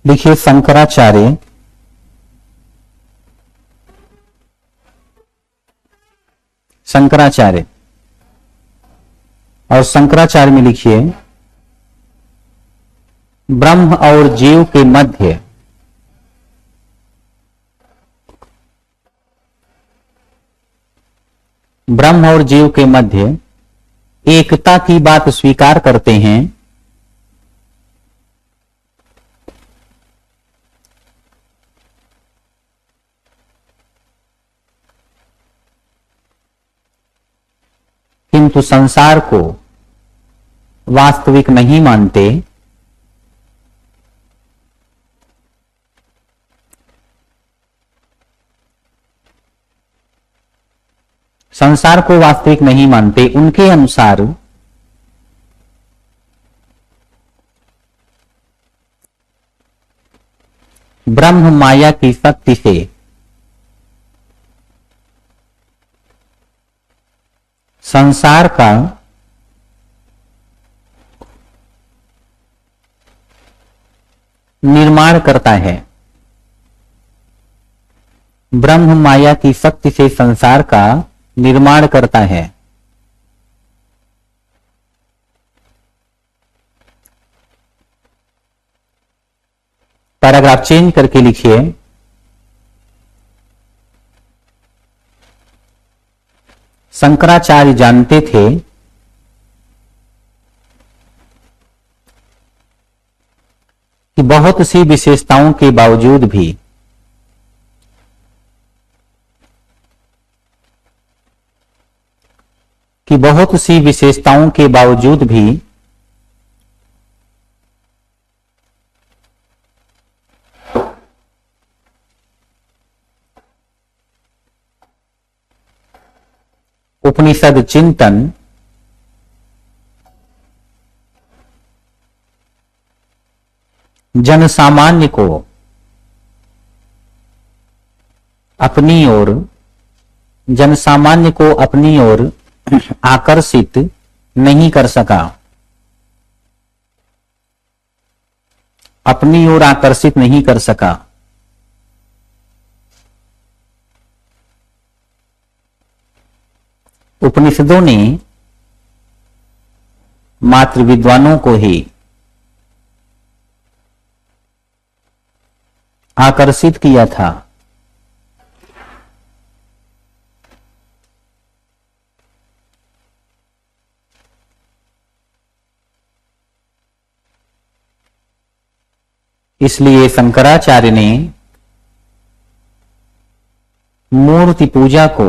लिखिए शंकराचार्य शंकराचार्य और शंकराचार्य में लिखिए ब्रह्म और जीव के मध्य ब्रह्म और जीव के मध्य एकता की बात स्वीकार करते हैं। किंतु संसार को वास्तविक नहीं मानते। संसार को वास्तविक नहीं मानते। उनके अनुसार ब्रह्म माया की शक्ति से संसार का निर्माण करता है। ब्रह्म माया की शक्ति से संसार का निर्माण करता है। पैराग्राफ चेंज करके लिखिए शंकराचार्य जानते थे कि बहुत सी विशेषताओं के बावजूद भी उपनिषद चिंतन जन सामान्य को अपनी ओर जन सामान्य को अपनी ओर आकर्षित नहीं कर सका, अपनी ओर आकर्षित नहीं कर सका। उपनिषदों ने मात्र विद्वानों को ही आकर्षित किया था। इसलिए शंकराचार्य ने मूर्ति पूजा को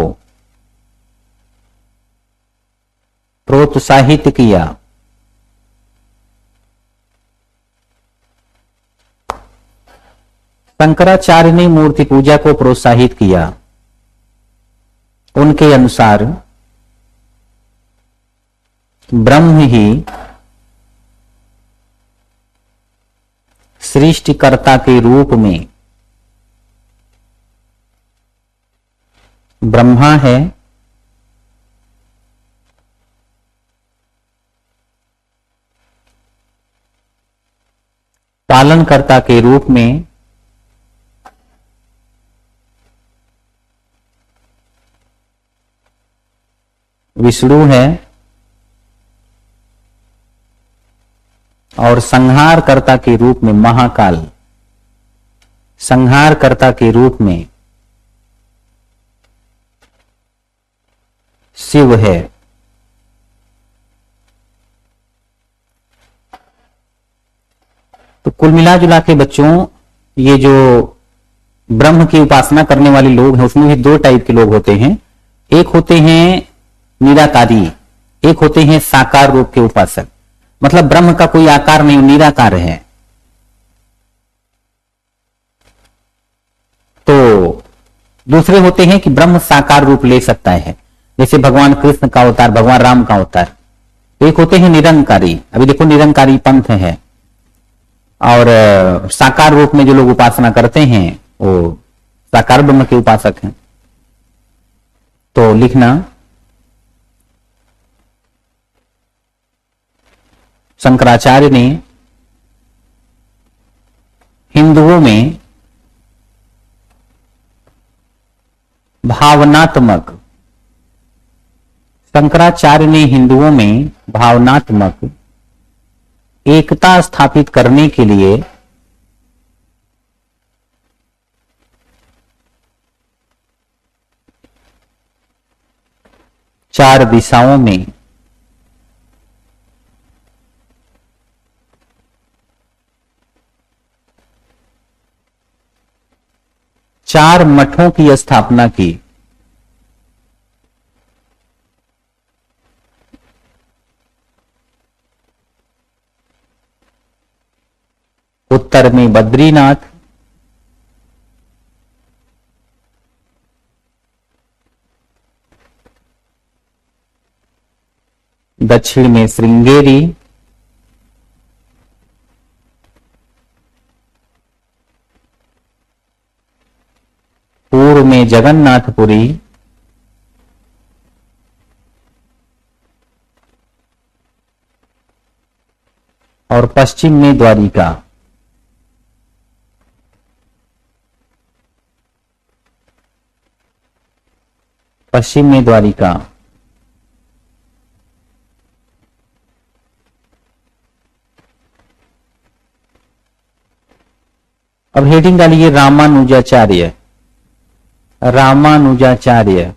प्रोत्साहित किया। शंकराचार्य ने मूर्ति पूजा को प्रोत्साहित किया। उनके अनुसार ब्रह्म ही सृष्टिकर्ता के रूप में ब्रह्मा है, पालनकर्ता के रूप में विष्णु है और संहारकर्ता के रूप में महाकाल, संहारकर्ता के रूप में शिव है। तो कुल मिला जुला के बच्चों, ये जो ब्रह्म की उपासना करने वाले लोग हैं उसमें भी दो टाइप के लोग होते हैं। एक होते हैं निराकारी, एक होते हैं साकार रूप के उपासक। मतलब ब्रह्म का कोई आकार नहीं, निराकार है। तो दूसरे होते हैं कि ब्रह्म साकार रूप ले सकता है, जैसे भगवान कृष्ण का अवतार, भगवान राम का अवतार। एक होते हैं निरंकारी। अभी देखो निरंकारी पंथ है और साकार रूप में जो लोग उपासना करते हैं वो साकार ब्रह्म के उपासक हैं। तो लिखना, शंकराचार्य ने हिंदुओं में भावनात्मक, शंकराचार्य ने हिंदुओं में भावनात्मक एकता स्थापित करने के लिए चार दिशाओं में चार मठों की स्थापना की। उत्तर में बद्रीनाथ, दक्षिण में श्रृंगेरी, पूर्व में जगन्नाथपुरी, और पश्चिम में द्वारिका। पश्चिम में द्वारिका। अब हेडिंग डालिए रामानुजाचार्य। रामानुजाचार्य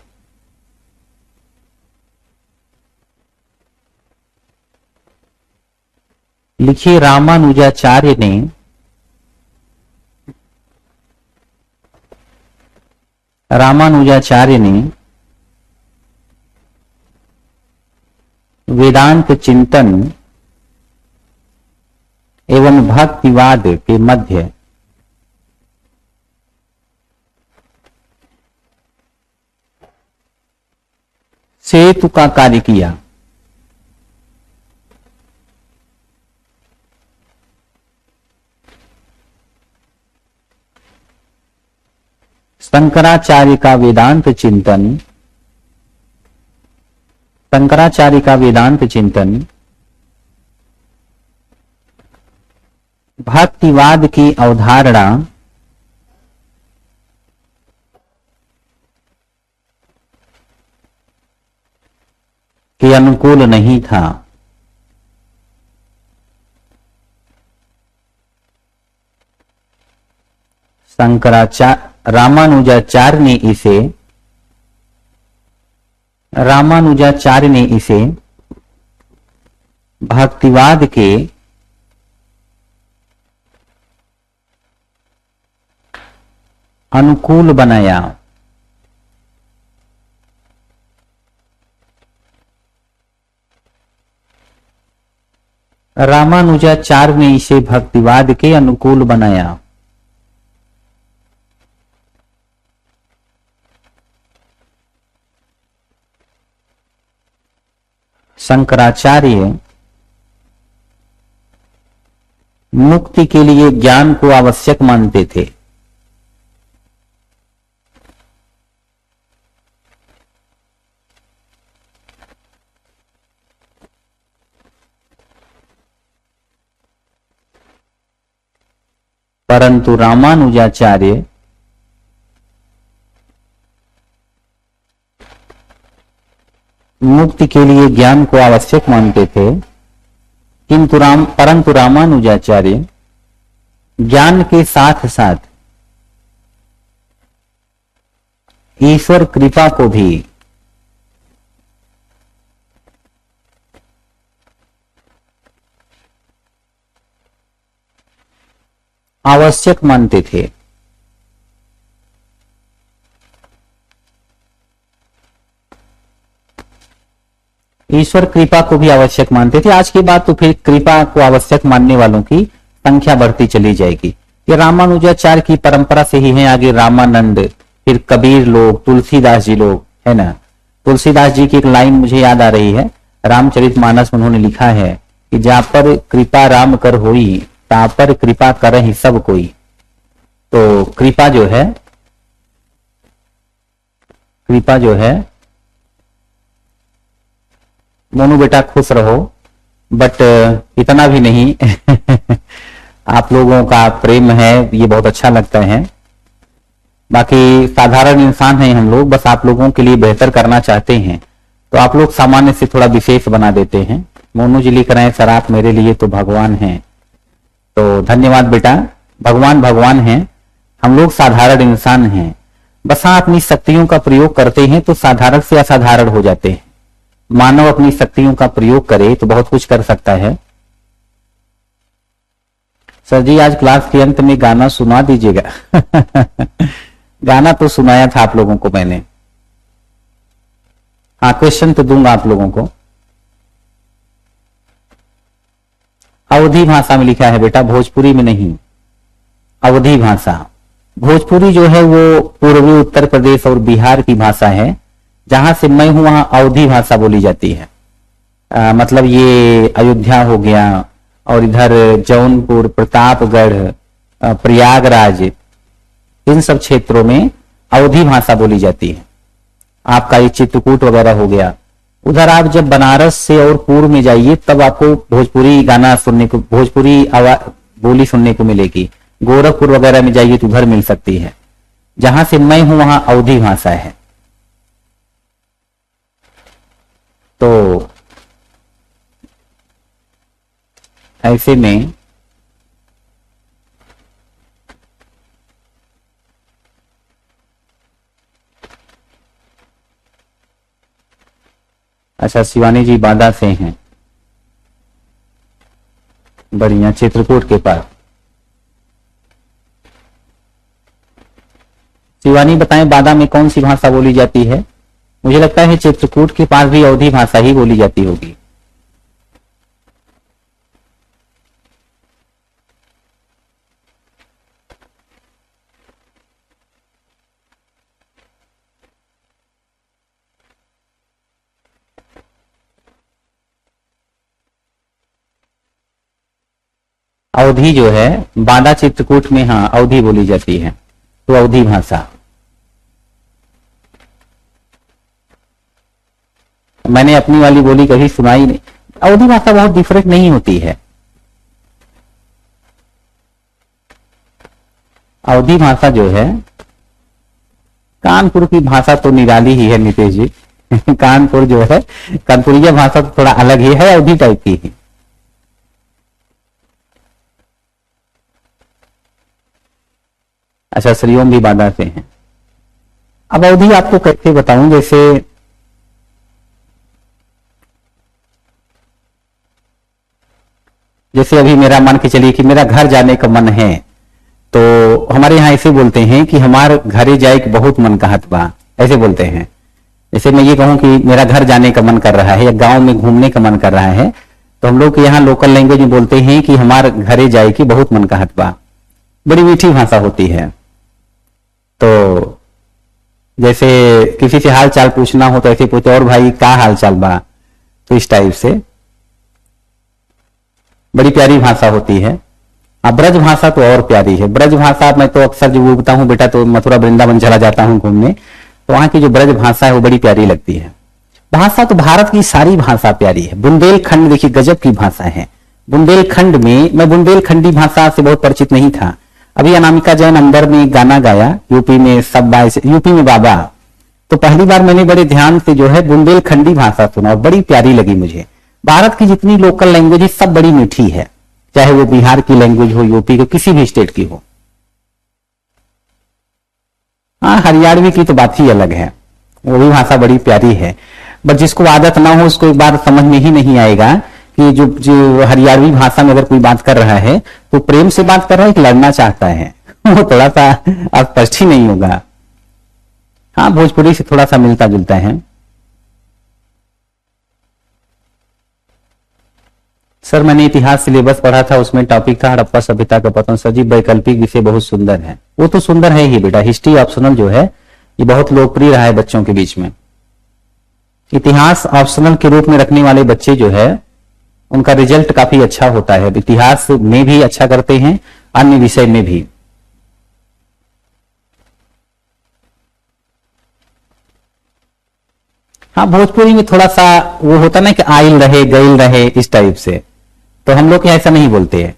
लिखिए। रामानुजाचार्य ने वेदांत चिंतन एवं भक्तिवाद के मध्य सेतु का कार्य किया। शंकराचार्य का वेदांत चिंतन, शंकराचार्य का वेदांत चिंतन भक्तिवाद की अवधारणा के अनुकूल नहीं था। रामानुजाचार्य ने इसे भक्तिवाद के अनुकूल बनाया। रामानुजाचार्य ने इसे भक्तिवाद के अनुकूल बनाया। शंकराचार्य मुक्ति के लिए ज्ञान को आवश्यक मानते थे। परंतु रामानुजाचार्य मुक्ति के लिए ज्ञान को आवश्यक मानते थे, परंतु रामानुजाचार्य ज्ञान के साथ साथ ईश्वर कृपा को भी आवश्यक मानते थे। ईश्वर कृपा को भी आवश्यक मानते थे। आज के बाद तो फिर कृपा को आवश्यक मानने वालों की संख्या बढ़ती चली जाएगी। ये रामानुजाचार्य की परंपरा से ही है। आगे रामानंद, फिर कबीर लोग, तुलसीदास जी लोग, है ना। तुलसीदास जी की एक लाइन मुझे याद आ रही है, रामचरितमानस में उन्होंने लिखा है कि जा पर कृपा राम कर होई, ता पर कृपा करहि सब कोई। तो कृपा जो है मोनू बेटा खुश रहो, बट इतना भी नहीं आप लोगों का प्रेम है, ये बहुत अच्छा लगता है। बाकी साधारण इंसान हैं हम लोग, बस आप लोगों के लिए बेहतर करना चाहते हैं, तो आप लोग सामान्य से थोड़ा विशेष बना देते हैं। मोनू जी लिख रहे हैं, सर आप मेरे लिए तो भगवान हैं। तो धन्यवाद बेटा। भगवान भगवान हैं, हम लोग साधारण इंसान हैं। बस हाँ, अपनी शक्तियों का प्रयोग करते हैं तो साधारण से असाधारण हो जाते हैं। मानव अपनी शक्तियों का प्रयोग करे तो बहुत कुछ कर सकता है। सर जी आज क्लास के अंत में गाना सुना दीजिएगा गाना तो सुनाया था आप लोगों को मैंने। हाँ, क्वेश्चन तो दूंगा आप लोगों को। अवधी भाषा में लिखा है बेटा, भोजपुरी में नहीं, अवधी भाषा। भोजपुरी जो है वो पूर्वी उत्तर प्रदेश और बिहार की भाषा है। जहां से मैं हूं वहां अवधी भाषा बोली जाती है। मतलब ये अयोध्या हो गया और इधर जौनपुर, प्रतापगढ़, प्रयागराज, इन सब क्षेत्रों में अवधी भाषा बोली जाती है। आपका ये चित्रकूट वगैरह हो गया। उधर आप जब बनारस से और पूर्व में जाइए तब आपको भोजपुरी गाना सुनने को, भोजपुरी बोली सुनने को मिलेगी। गोरखपुर वगैरह में जाइए तो उधर मिल सकती है। जहां से मैं हूं वहां अवधी भाषा है। तो ऐसे में अच्छा, शिवानी जी बांदा से हैं, बढ़िया, चित्रकूट के पास। शिवानी बताएं बांदा में कौन सी भाषा बोली जाती है? मुझे लगता है चित्रकूट के पास भी अवधी भाषा ही बोली जाती होगी। अवधी जो है बांदा चित्रकूट में, हाँ, अवधी बोली जाती है, तो अवधी भाषा। मैंने अपनी वाली बोली कभी सुनाई नहीं। अवधी भाषा बहुत डिफरेंट नहीं होती है। अवधी भाषा जो है, कानपुर की भाषा तो निराली ही है नितेश जी। कानपुर जो है, कानपुरिया भाषा तो थोड़ा अलग ही है, अवधी टाइप की ही। अच्छा, श्रीओम भी बाधा से हैं। अब अवधी आपको कैसे बताऊं, जैसे अभी मेरा मान के चलिए कि मेरा घर जाने का मन है, तो हमारे यहाँ ऐसे बोलते हैं कि हमारे घरे जाए कि बहुत मन कहत बा, ऐसे बोलते हैं। जैसे मैं ये कहूं कि मेरा घर जाने का मन कर रहा है या गांव में घूमने का मन कर रहा है, तो हम लोग यहाँ लोकल लैंग्वेज में बोलते हैं कि हमारे घरे जाए कि बहुत मन कहत बा। बड़ी मीठी भाषा होती है। तो जैसे किसी से हाल चाल पूछना हो तो ऐसे पूछते, और भाई क्या हाल चाल बा, तो इस टाइप से बड़ी प्यारी भाषा होती है। अब ब्रज भाषा तो और प्यारी है। ब्रज भाषा मैं तो अक्सर जब उगता हूँ बेटा, तो मथुरा वृंदावन चला जाता हूँ घूमने, तो वहां की जो ब्रज भाषा है वो बड़ी प्यारी लगती है। भाषा तो भारत की सारी भाषा प्यारी है। बुंदेलखंड देखिए गजब की भाषा है। बुंदेलखंड में, मैं बुंदेलखंडी भाषा से बहुत परिचित नहीं था। अभी अनामिका जैन अंदर में गाना गाया, यूपी में सब बाय, यूपी में बाबा, तो पहली बार मैंने बड़े ध्यान से जो है बुंदेलखंडी भाषा सुना और बड़ी प्यारी लगी मुझे। भारत की जितनी लोकल लैंग्वेज है सब बड़ी मीठी है, चाहे वो बिहार की लैंग्वेज हो, यूपी की, किसी भी स्टेट की हो। हाँ, हरियाणवी की तो बात ही अलग है, वो भी भाषा बड़ी प्यारी है। बट जिसको आदत ना हो उसको एक बार समझ में ही नहीं आएगा कि जो हरियाणवी भाषा में अगर कोई बात कर रहा है तो प्रेम से बात कर रहा है कि लड़ना चाहता है। वो थोड़ा सा स्पष्ट ही नहीं होगा। हाँ, भोजपुरी से थोड़ा सा मिलता जुलता है। सर मैंने इतिहास सिलेबस पढ़ा था, उसमें टॉपिक था हड़प्पा सभ्यता का पतन। सर जी वैकल्पिक विषय बहुत सुंदर है। वो तो सुंदर है ही बेटा, हिस्ट्री ऑप्शनल जो है ये बहुत लोकप्रिय रहा है बच्चों के बीच में। इतिहास ऑप्शनल के रूप में रखने वाले बच्चे जो है उनका रिजल्ट काफी अच्छा होता है। इतिहास में भी अच्छा करते हैं, अन्य विषय में भी। हाँ, भोजपुरी में थोड़ा सा वो होता ना कि आइल रहे गइल रहे, इस टाइप से। तो हम लोग ऐसा नहीं बोलते हैं,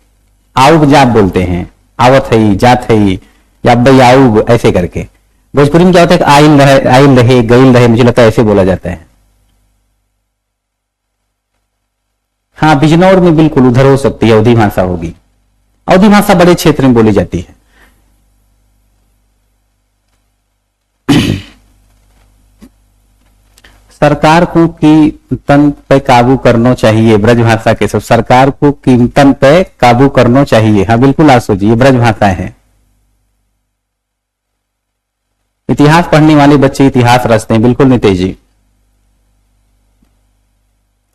आउब जाब बोलते हैं, आवत है जात है या भाई आउब, ऐसे करके। भोजपुरी में क्या होता है कि आइल रहे गइल रहे, मुझे लगता है ऐसे बोला जाता है। हाँ, बिजनौर में बिल्कुल उधर हो सकती है, अवधी भाषा होगी। अवधी भाषा बड़े क्षेत्र में बोली जाती है। सरकार को कीमतन पे काबू करना चाहिए, ब्रज भाषा के सब। सरकार को कीमतन पे काबू करना चाहिए। हाँ बिल्कुल आसो जी, ये ब्रज भाषा है। इतिहास पढ़ने वाले बच्चे इतिहास रचते हैं, बिल्कुल नितेश जी।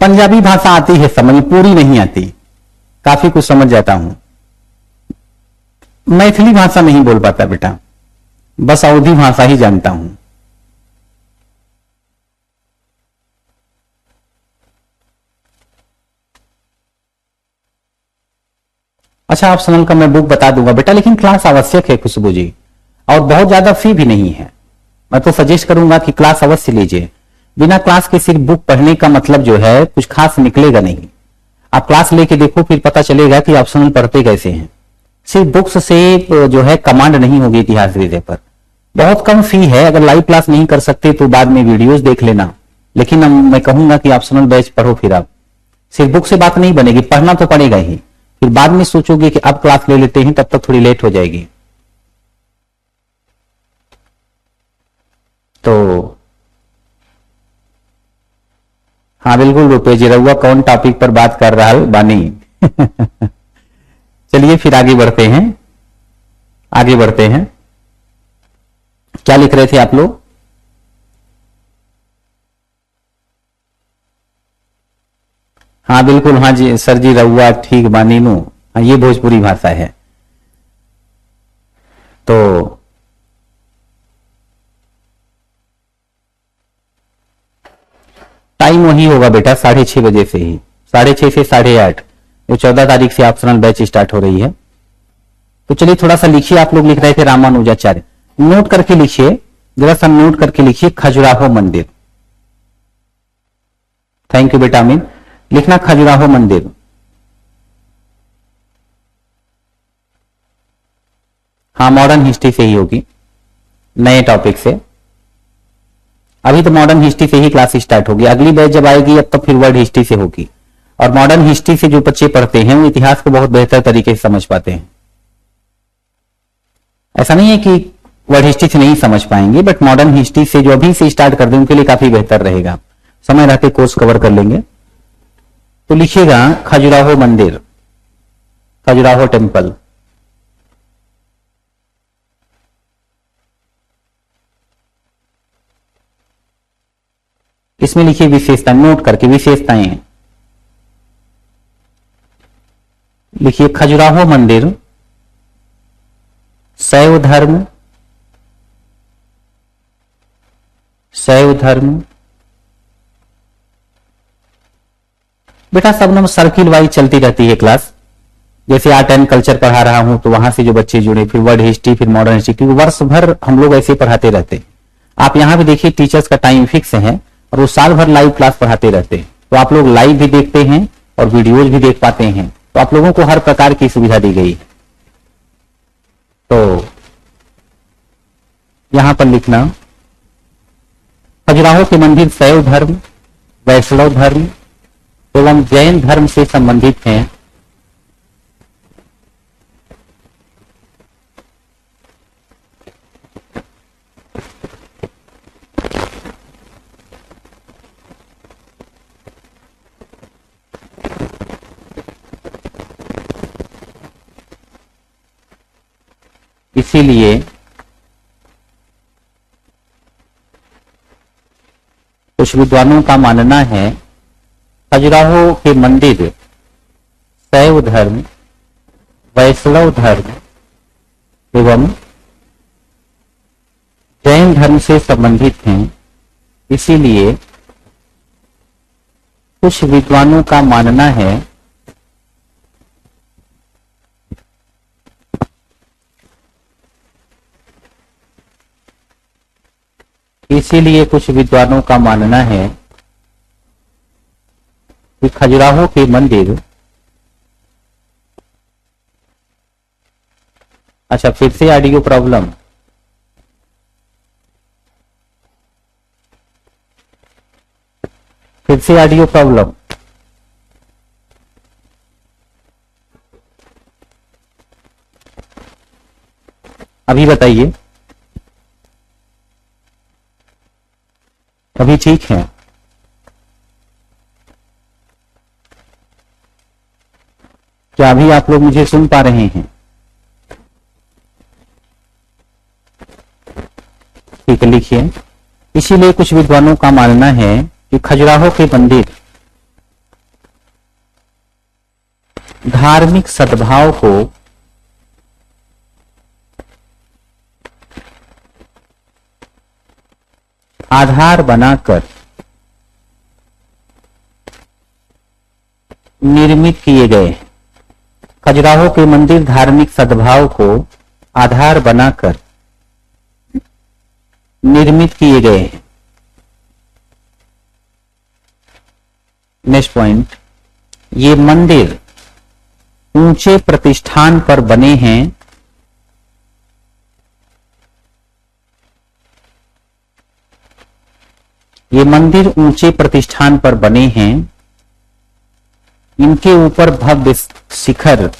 पंजाबी भाषा आती है समझ, पूरी नहीं आती, काफी कुछ समझ जाता हूं। मैथिली भाषा नहीं बोल पाता बेटा, बस अवधी भाषा ही जानता हूं। अच्छा, ऑप्शनल का मैं बुक बता दूंगा बेटा, लेकिन क्लास आवश्यक है खुशबू जी, और बहुत ज्यादा फी भी नहीं है। मैं तो सजेस्ट करूंगा कि क्लास अवश्य लीजिए। बिना क्लास के सिर्फ बुक पढ़ने का मतलब जो है कुछ खास निकलेगा नहीं। आप क्लास लेके देखो, फिर पता चलेगा कि ऑप्शनल पढ़ते कैसे हैं। सिर्फ बुक्स से जो है कमांड नहीं होगी इतिहास विषय पर। बहुत कम फी है, अगर लाइव क्लास नहीं कर सकते तो बाद में वीडियोस देख लेना, लेकिन मैं कहूंगा कि ऑप्शनल बैच पढ़ो। फिर आप सिर्फ बुक से बात नहीं बनेगी, पढ़ना तो पड़ेगा ही। फिर बाद में सोचोगे कि अब क्लास ले लेते हैं, तब तक थोड़ी लेट हो जाएगी। तो हाँ बिल्कुल रुपेश जी, रहुआ कौन टॉपिक पर बात कर रहा है बानी। चलिए फिर आगे बढ़ते हैं, आगे बढ़ते हैं। क्या लिख रहे थे आप लोग? हाँ बिल्कुल, हाँ जी सर जी, रहुआ ठीक बानी नु। हाँ, ये भोजपुरी भाषा है। तो टाइम वही होगा बेटा, 6:30 बजे से ही, 6:30 से 8:30। वो 14 तारीख से ऑप्शनल बैच स्टार्ट हो रही है। तो चलिए थोड़ा सा लिखिए। आप लोग लिख रहे थे रामानुजाचार्य, नोट करके लिखिए, जरा सा नोट करके लिखिए। खजुराहो मंदिर, थैंक यू बेटा अमित। लिखना खजुराहो मंदिर। हाँ, मॉडर्न हिस्ट्री से ही होगी, नए टॉपिक से। अभी तो मॉडर्न हिस्ट्री से ही क्लास स्टार्ट होगी, अगली बैच जब आएगी अब तो फिर वर्ल्ड हिस्ट्री से होगी। और मॉडर्न हिस्ट्री से जो बच्चे पढ़ते हैं वो इतिहास को बहुत बेहतर तरीके से समझ पाते हैं। ऐसा नहीं है कि वर्ल्ड हिस्ट्री से नहीं समझ पाएंगे, बट मॉडर्न हिस्ट्री से जो अभी से स्टार्ट कर दें उनके लिए काफी बेहतर रहेगा। समय रहते कोर्स कवर कर लेंगे। तो लिखिएगा खजुराहो मंदिर, खजुराहो टेम्पल। इसमें लिखिए विशेषता, नोट करके विशेषताएं लिखिए। खजुराहो मंदिर शैव धर्म, शैव धर्म। बेटा सब नंबर सर्किल वाइज चलती रहती है क्लास। जैसे आर्ट एंड कल्चर पढ़ा रहा हूं तो वहां से जो बच्चे जुड़े, फिर वर्ल्ड हिस्ट्री, फिर मॉडर्न हिस्ट्री, क्योंकि वर्ष भर हम लोग ऐसे पढ़ाते रहते हैं। आप यहां भी देखिए टीचर्स का टाइम फिक्स है और वो साल भर लाइव क्लास पढ़ाते रहते हैं। तो आप लोग लाइव भी देखते हैं और वीडियोज भी देख पाते हैं, तो आप लोगों को हर प्रकार की सुविधा दी गई। तो यहां पर लिखना खजुराहो के मंदिर शैव धर्म, वैष्णव धर्म एवं जैन धर्म से संबंधित हैं। इसीलिए कुछ विद्वानों का मानना है खजुराहो के मंदिर शैव धर्म, वैष्णव धर्म एवं जैन धर्म से संबंधित हैं। इसीलिए कुछ विद्वानों का मानना है कि खजुराहो के मंदिर, अच्छा फिर से ऑडियो प्रॉब्लम, फिर से ऑडियो प्रॉब्लम। अभी बताइए, अभी ठीक है? क्या अभी आप लोग मुझे सुन पा रहे हैं? ठीक है, लिखिए। इसीलिए कुछ विद्वानों का मानना है कि खजुराहो के मंदिर धार्मिक सद्भाव को आधार बनाकर निर्मित किए गए। खजुराहो के मंदिर धार्मिक सद्भाव को आधार बनाकर निर्मित किए गए हैं। नेक्स्ट पॉइंट, ये मंदिर ऊंचे प्रतिष्ठान पर बने हैं। ये मंदिर ऊंचे प्रतिष्ठान पर बने हैं। इनके ऊपर भव्य शिखर,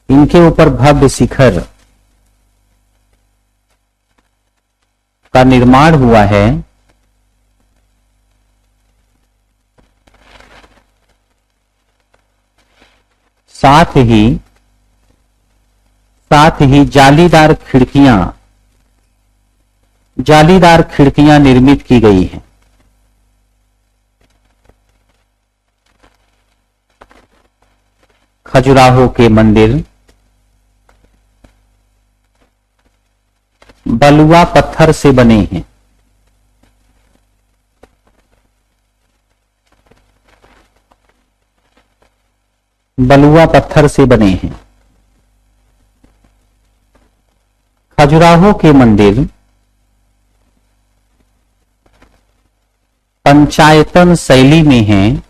इनके ऊपर भव्य शिखर का निर्माण हुआ है। साथ ही जालीदार खिड़कियां निर्मित की गई हैं। खजुराहो के मंदिर बलुआ पत्थर से बने हैं। बलुआ पत्थर से बने हैं। खजुराहो के मंदिर पंचायतन शैली में हैं,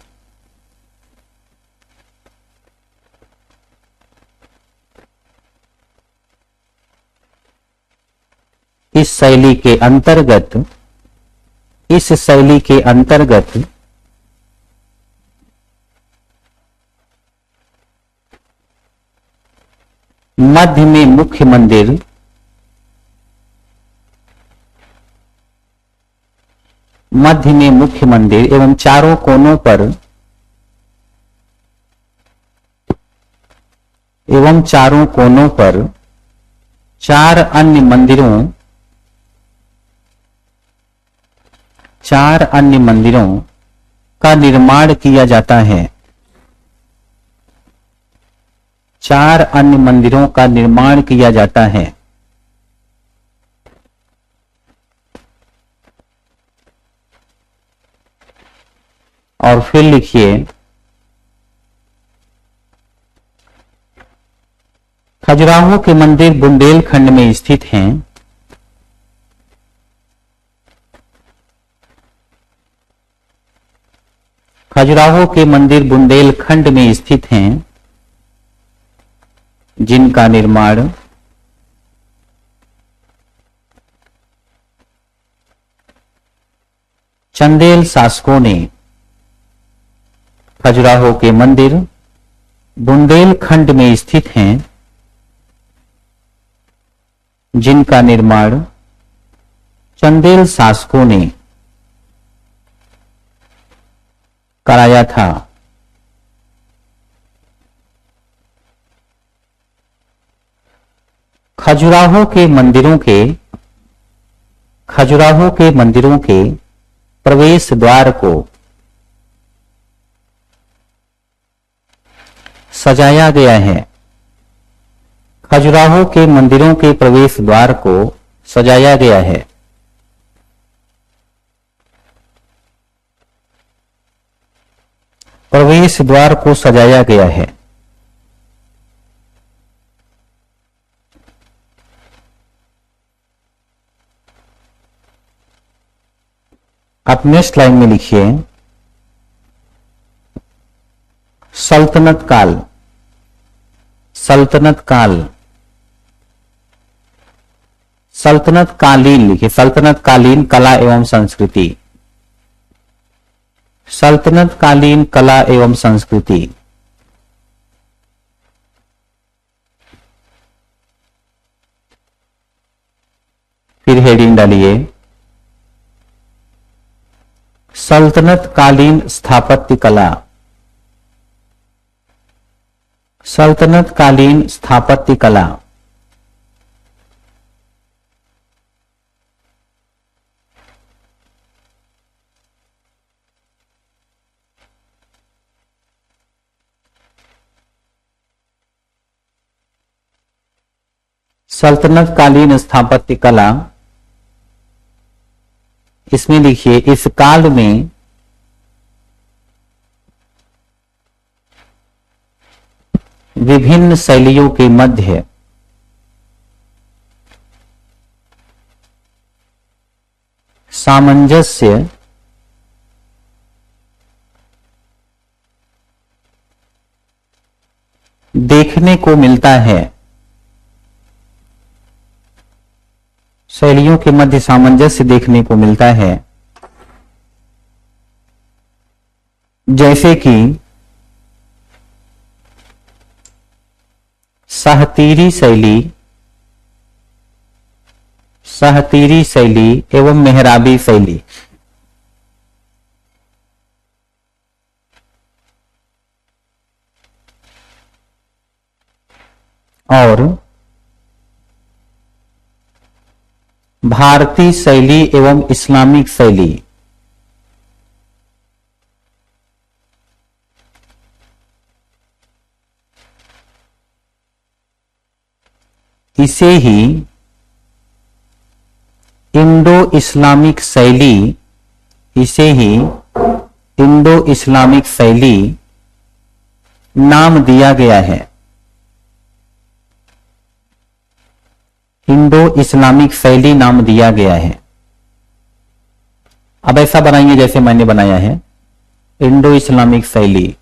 इस शैली के अंतर्गत मध्य में मुख्य मंदिर, एवं चारों कोनों पर 4 अन्य मंदिरों का निर्माण किया जाता है। 4 अन्य मंदिरों का निर्माण किया जाता है। और फिर लिखिए, खजुराहो के मंदिर बुंदेलखंड में स्थित हैं। खजुराहो के मंदिर बुंदेलखंड में स्थित हैं, जिनका निर्माण चंदेल शासकों ने, खजुराहो के मंदिर बुंदेलखंड में स्थित हैं, जिनका निर्माण चंदेल शासकों ने कराया था। खजुराहो के मंदिरों के प्रवेश द्वार को सजाया गया है। खजुराहो के मंदिरों के प्रवेश द्वार को सजाया गया है। प्रवेश द्वार को सजाया गया है। आप नेक्स्ट लाइन में लिखिए, सल्तनत कालीन लिखिए, सल्तनत कालीन कला एवं संस्कृति। सल्तनत कालीन कला एवं संस्कृति। फिर हेडिंग डालिए, सल्तनत कालीन स्थापत्य कला। सल्तनत कालीन स्थापत्य कला। सल्तनत कालीन स्थापत्य कला, इसमें लिखिए, इस काल में विभिन्न शैलियों के मध्य सामंजस्य देखने को मिलता है। शैलियों के मध्य सामंजस्य देखने को मिलता है, जैसे कि सहतीरी शैली एवं मेहराबी शैली। और भारतीय शैली एवं इस्लामिक शैली। इसे ही इंडो इस्लामिक शैली नाम दिया गया है। इंडो इस्लामिक शैली नाम दिया गया है। अब ऐसा बनाएंगे जैसे मैंने बनाया है, इंडो इस्लामिक शैली।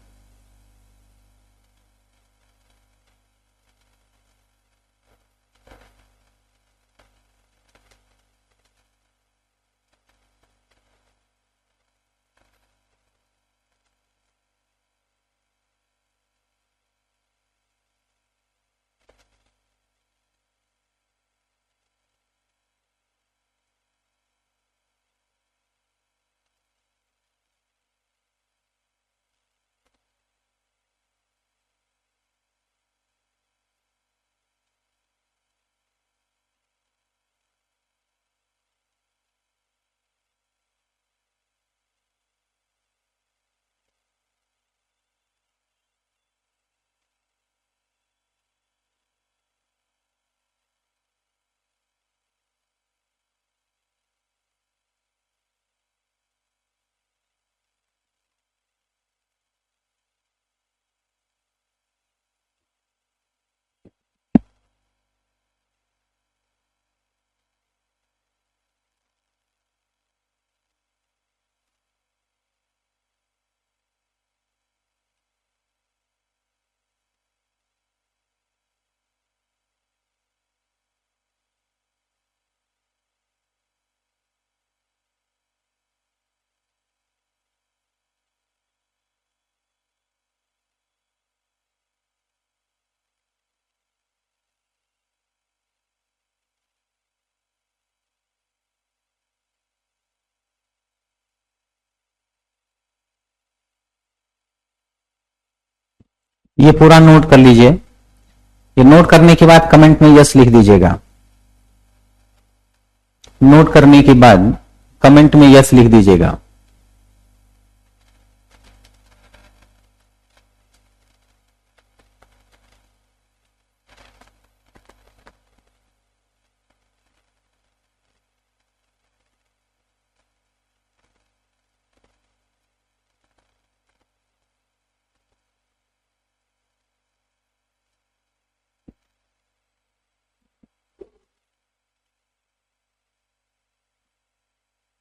ये पूरा नोट कर लीजिए। ये नोट करने के बाद कमेंट में यस लिख दीजिएगा। नोट करने के बाद कमेंट में यस लिख दीजिएगा।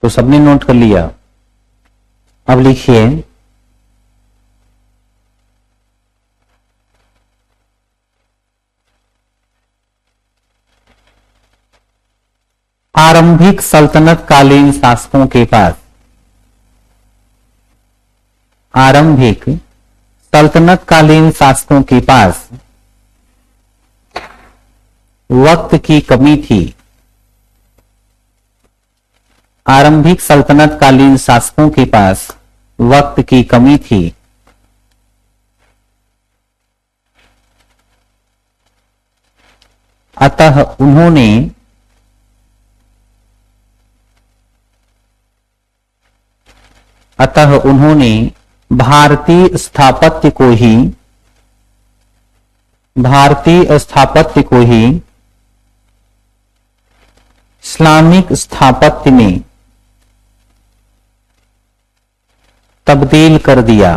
तो सबने नोट कर लिया। अब लिखिए आरंभिक सल्तनत कालीन शासकों के पास, आरंभिक सल्तनत कालीन शासकों के पास वक्त की कमी थी। आरंभिक सल्तनत कालीन शासकों के पास वक्त की कमी थी। अतः उन्होंने भारतीय स्थापत्य को ही इस्लामिक स्थापत्य में तब्दील कर दिया।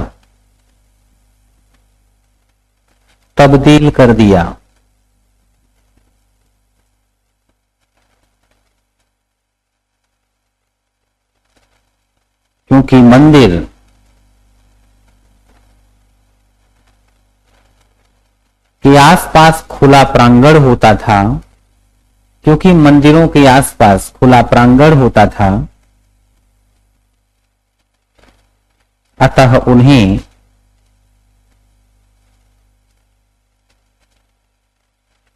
क्योंकि मंदिर के आसपास खुला प्रांगण होता था, क्योंकि मंदिरों के आसपास खुला प्रांगण होता था, अतः उन्हें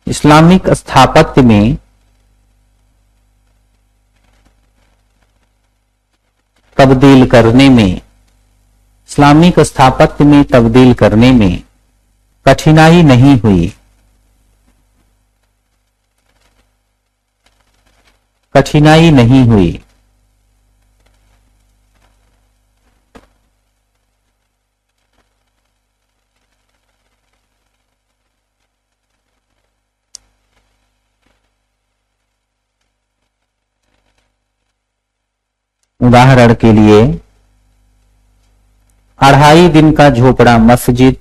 इस्लामिक स्थापत्य में तब्दील करने में कठिनाई नहीं हुई। उदाहरण के लिए 2.5 दिन का झोपड़ा मस्जिद,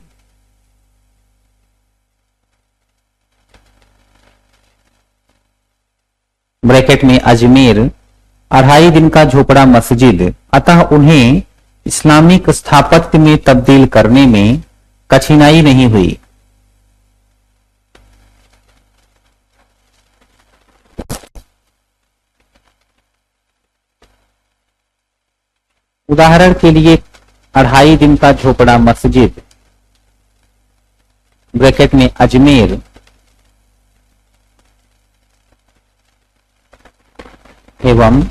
ब्रैकेट में अजमेर, 2.5 दिन का झोपड़ा मस्जिद अतः उन्हें इस्लामिक स्थापत्य में तब्दील करने में कठिनाई नहीं हुई। उदाहरण के लिए 2.5 दिन का झोपड़ा मस्जिद ब्रैकेट में अजमेर एवं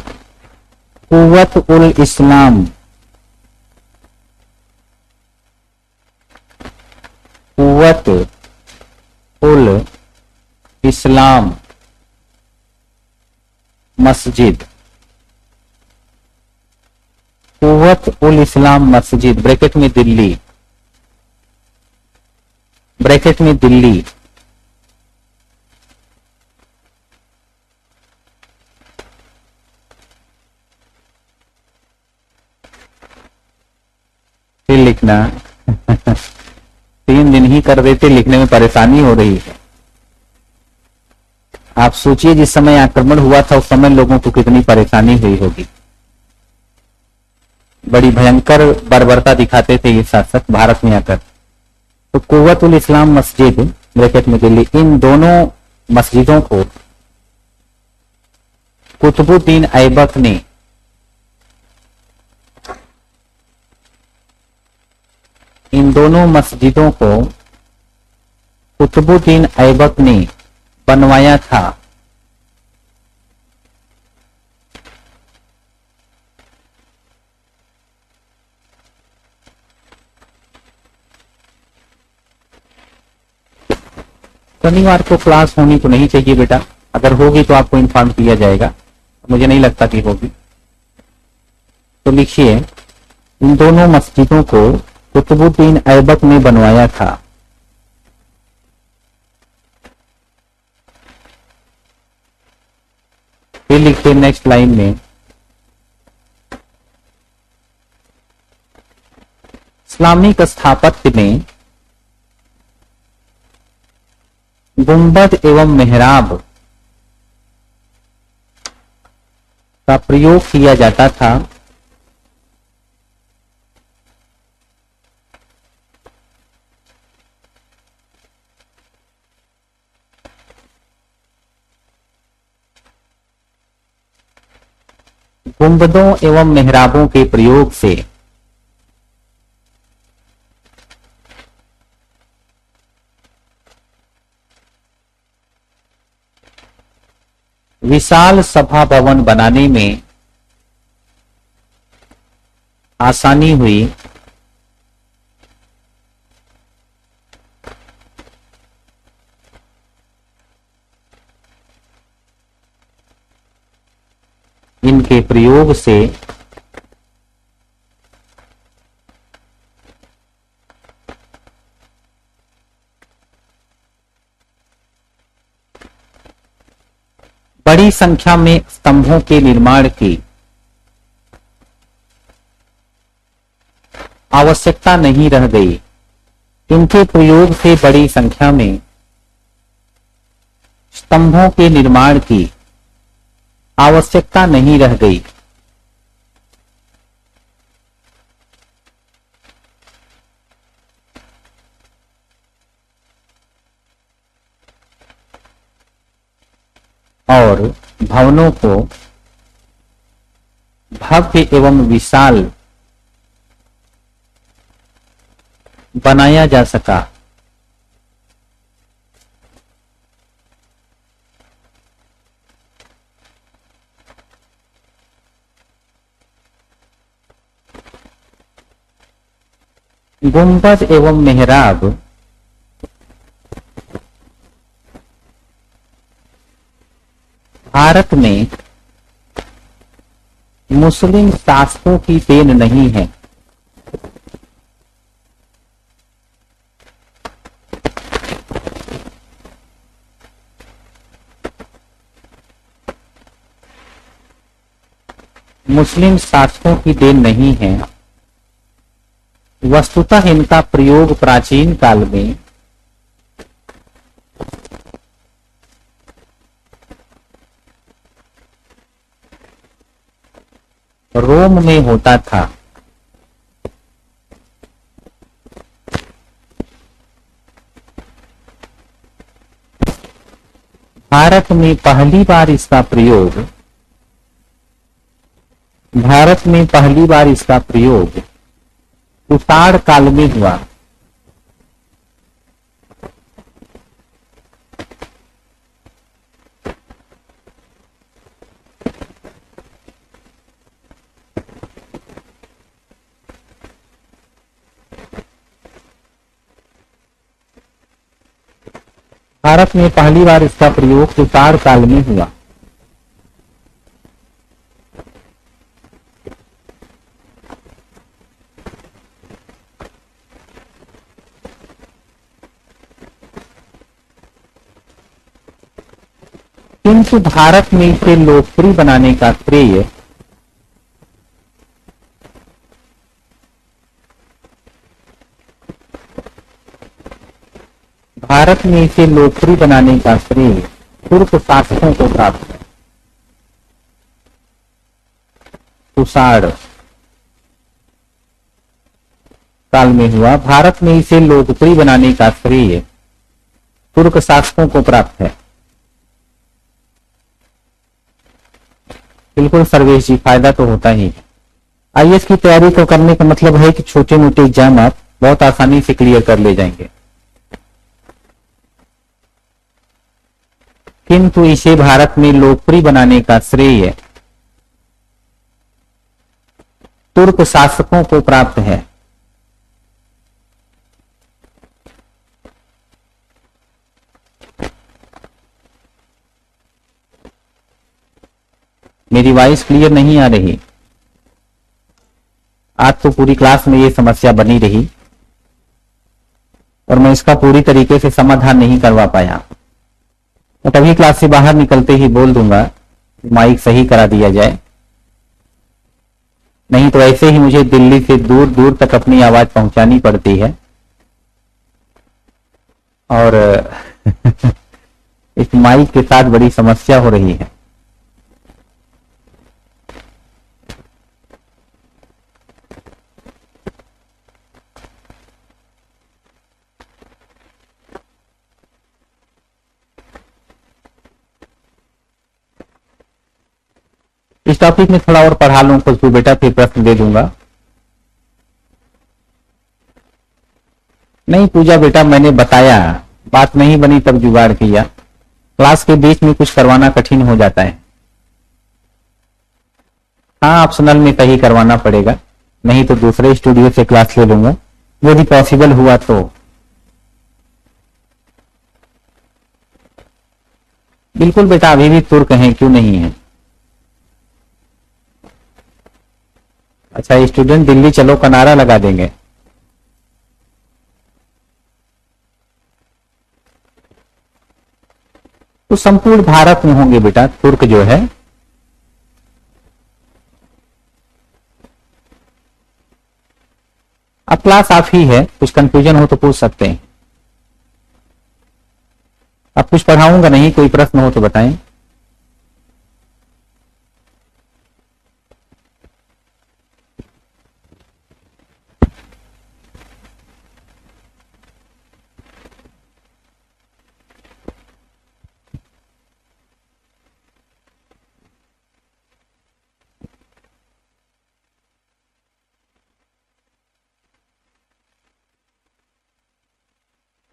कुव्वत उल इस्लाम कुव्वत उल इस्लाम मस्जिद कुव्वत उल इस्लाम मस्जिद ब्रैकेट में दिल्ली फिर लिखना 3 दिन ही कर देते, लिखने में परेशानी हो रही है। आप सोचिए जिस समय आक्रमण हुआ था उस समय लोगों को कितनी परेशानी हुई होगी। बड़ी भयंकर बर्बरता दिखाते थे ये शासक भारत में आकर। तो कुव्वत उल इस्लाम मस्जिद ब्रैकेट में दिल्ली, इन दोनों मस्जिदों को कुतुबुद्दीन ऐबक ने कुतुबुद्दीन ऐबक ने बनवाया था। शनिवार को क्लास होनी तो नहीं चाहिए बेटा, अगर होगी तो आपको इन्फॉर्म किया जाएगा, मुझे नहीं लगता कि होगी। तो लिखिए इन दोनों मस्जिदों को कुतुबुद्दीन ऐबक ने बनवाया था। फिर लिखिए नेक्स्ट लाइन में इस्लामिक स्थापत्य में गुंबद एवं मेहराब का प्रयोग किया जाता था। गुंबदों एवं मेहराबों के प्रयोग से विशाल सभा भवन बनाने में आसानी हुई। इनके प्रयोग से बड़ी संख्या में स्तंभों के निर्माण की आवश्यकता नहीं रह गई। इनके प्रयोग से बड़ी संख्या में स्तंभों के निर्माण की आवश्यकता नहीं रह गई। और भवनों को भव्य एवं विशाल बनाया जा सका। गुंबद एवं मेहराब भारत में मुस्लिम शासकों की देन नहीं है। मुस्लिम शासकों की देन नहीं है। वस्तुतः इनका प्रयोग प्राचीन काल में रोम में होता था। भारत में पहली बार इसका प्रयोग कुषाण काल में हुआ। भारत में पहली बार इसका प्रयोग कुषाण काल में हुआ। किंतु भारत में इसे लोकप्रिय बनाने का श्रेय तुर्क शासकों को प्राप्त है। कुषाण काल में हुआ। भारत में इसे लोकप्रिय बनाने का श्रेय तुर्क शासकों को प्राप्त है। बिल्कुल सर्वेश जी, फायदा तो होता ही है। आईएएस की तैयारी को करने का मतलब है कि छोटे मोटे एग्जाम आप बहुत आसानी से क्लियर कर ले जाएंगे। किंतु इसे भारत में लोकप्रिय बनाने का श्रेय तुर्क शासकों को प्राप्त है। मेरी वॉइस क्लियर नहीं आ रही? आज तो पूरी क्लास में ये समस्या बनी रही और मैं इसका पूरी तरीके से समाधान नहीं करवा पाया। मैं तभी क्लास से बाहर निकलते ही बोल दूंगा माइक सही करा दिया जाए, नहीं तो ऐसे ही मुझे दिल्ली से दूर दूर तक अपनी आवाज पहुंचानी पड़ती है और इस माइक के साथ बड़ी समस्या हो रही है। इस टॉपिक में थोड़ा और पढ़ा लूं खुशबू बेटा, फिर प्रश्न दे दूंगा। नहीं पूजा बेटा, मैंने बताया, बात नहीं बनी तब जुगाड़ किया। क्लास के बीच में कुछ करवाना कठिन हो जाता है। हाँ, ऑप्शनल में सही करवाना पड़ेगा, नहीं तो दूसरे स्टूडियो से क्लास ले लूंगा यदि पॉसिबल हुआ तो। बिल्कुल बेटा, अभी भी तुर्क हैं, क्यों नहीं है। अच्छा, स्टूडेंट दिल्ली चलो का नारा लगा देंगे। तो संपूर्ण भारत में होंगे बेटा तुर्क जो है। अब क्लास आप ही है, कुछ कंफ्यूजन हो तो पूछ सकते हैं। अब कुछ पढ़ाऊंगा नहीं, कोई प्रश्न हो तो बताएं।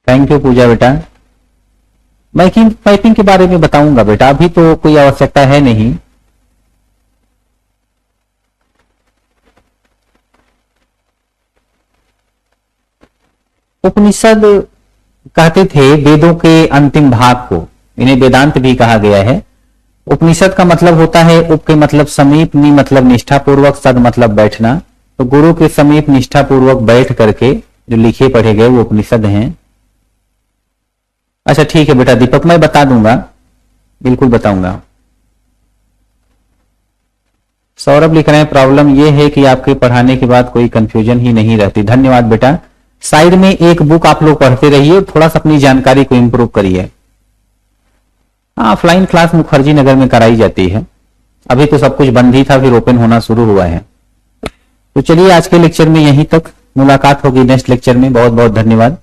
थैंक यू पूजा बेटा। मैपिंग के बारे में बताऊंगा बेटा, अभी तो कोई आवश्यकता है नहीं। उपनिषद कहते थे वेदों के अंतिम भाग को, इन्हें वेदांत भी कहा गया है। उपनिषद का मतलब होता है, उप के मतलब समीप, नि मतलब निष्ठा पूर्वक, सद मतलब बैठना। तो गुरु के समीप निष्ठा पूर्वक बैठ करके जो लिखे पढ़े गए वो उपनिषद हैं। अच्छा ठीक है बेटा दीपक, मैं बता दूंगा, बिल्कुल बताऊंगा। सौरभ लिख रहे हैं प्रॉब्लम यह है कि आपके पढ़ाने के बाद कोई कंफ्यूजन ही नहीं रहती। धन्यवाद बेटा। साइड में एक बुक आप लोग पढ़ते रहिए, थोड़ा सा अपनी जानकारी को इंप्रूव करिए। हाँ, ऑफलाइन क्लास मुखर्जी नगर में कराई जाती है, अभी तो सब कुछ बंद ही था, फिर ओपन होना शुरू हुआ है। तो चलिए आज के लेक्चर में यहीं तक, मुलाकात होगी नेक्स्ट लेक्चर में। बहुत बहुत धन्यवाद।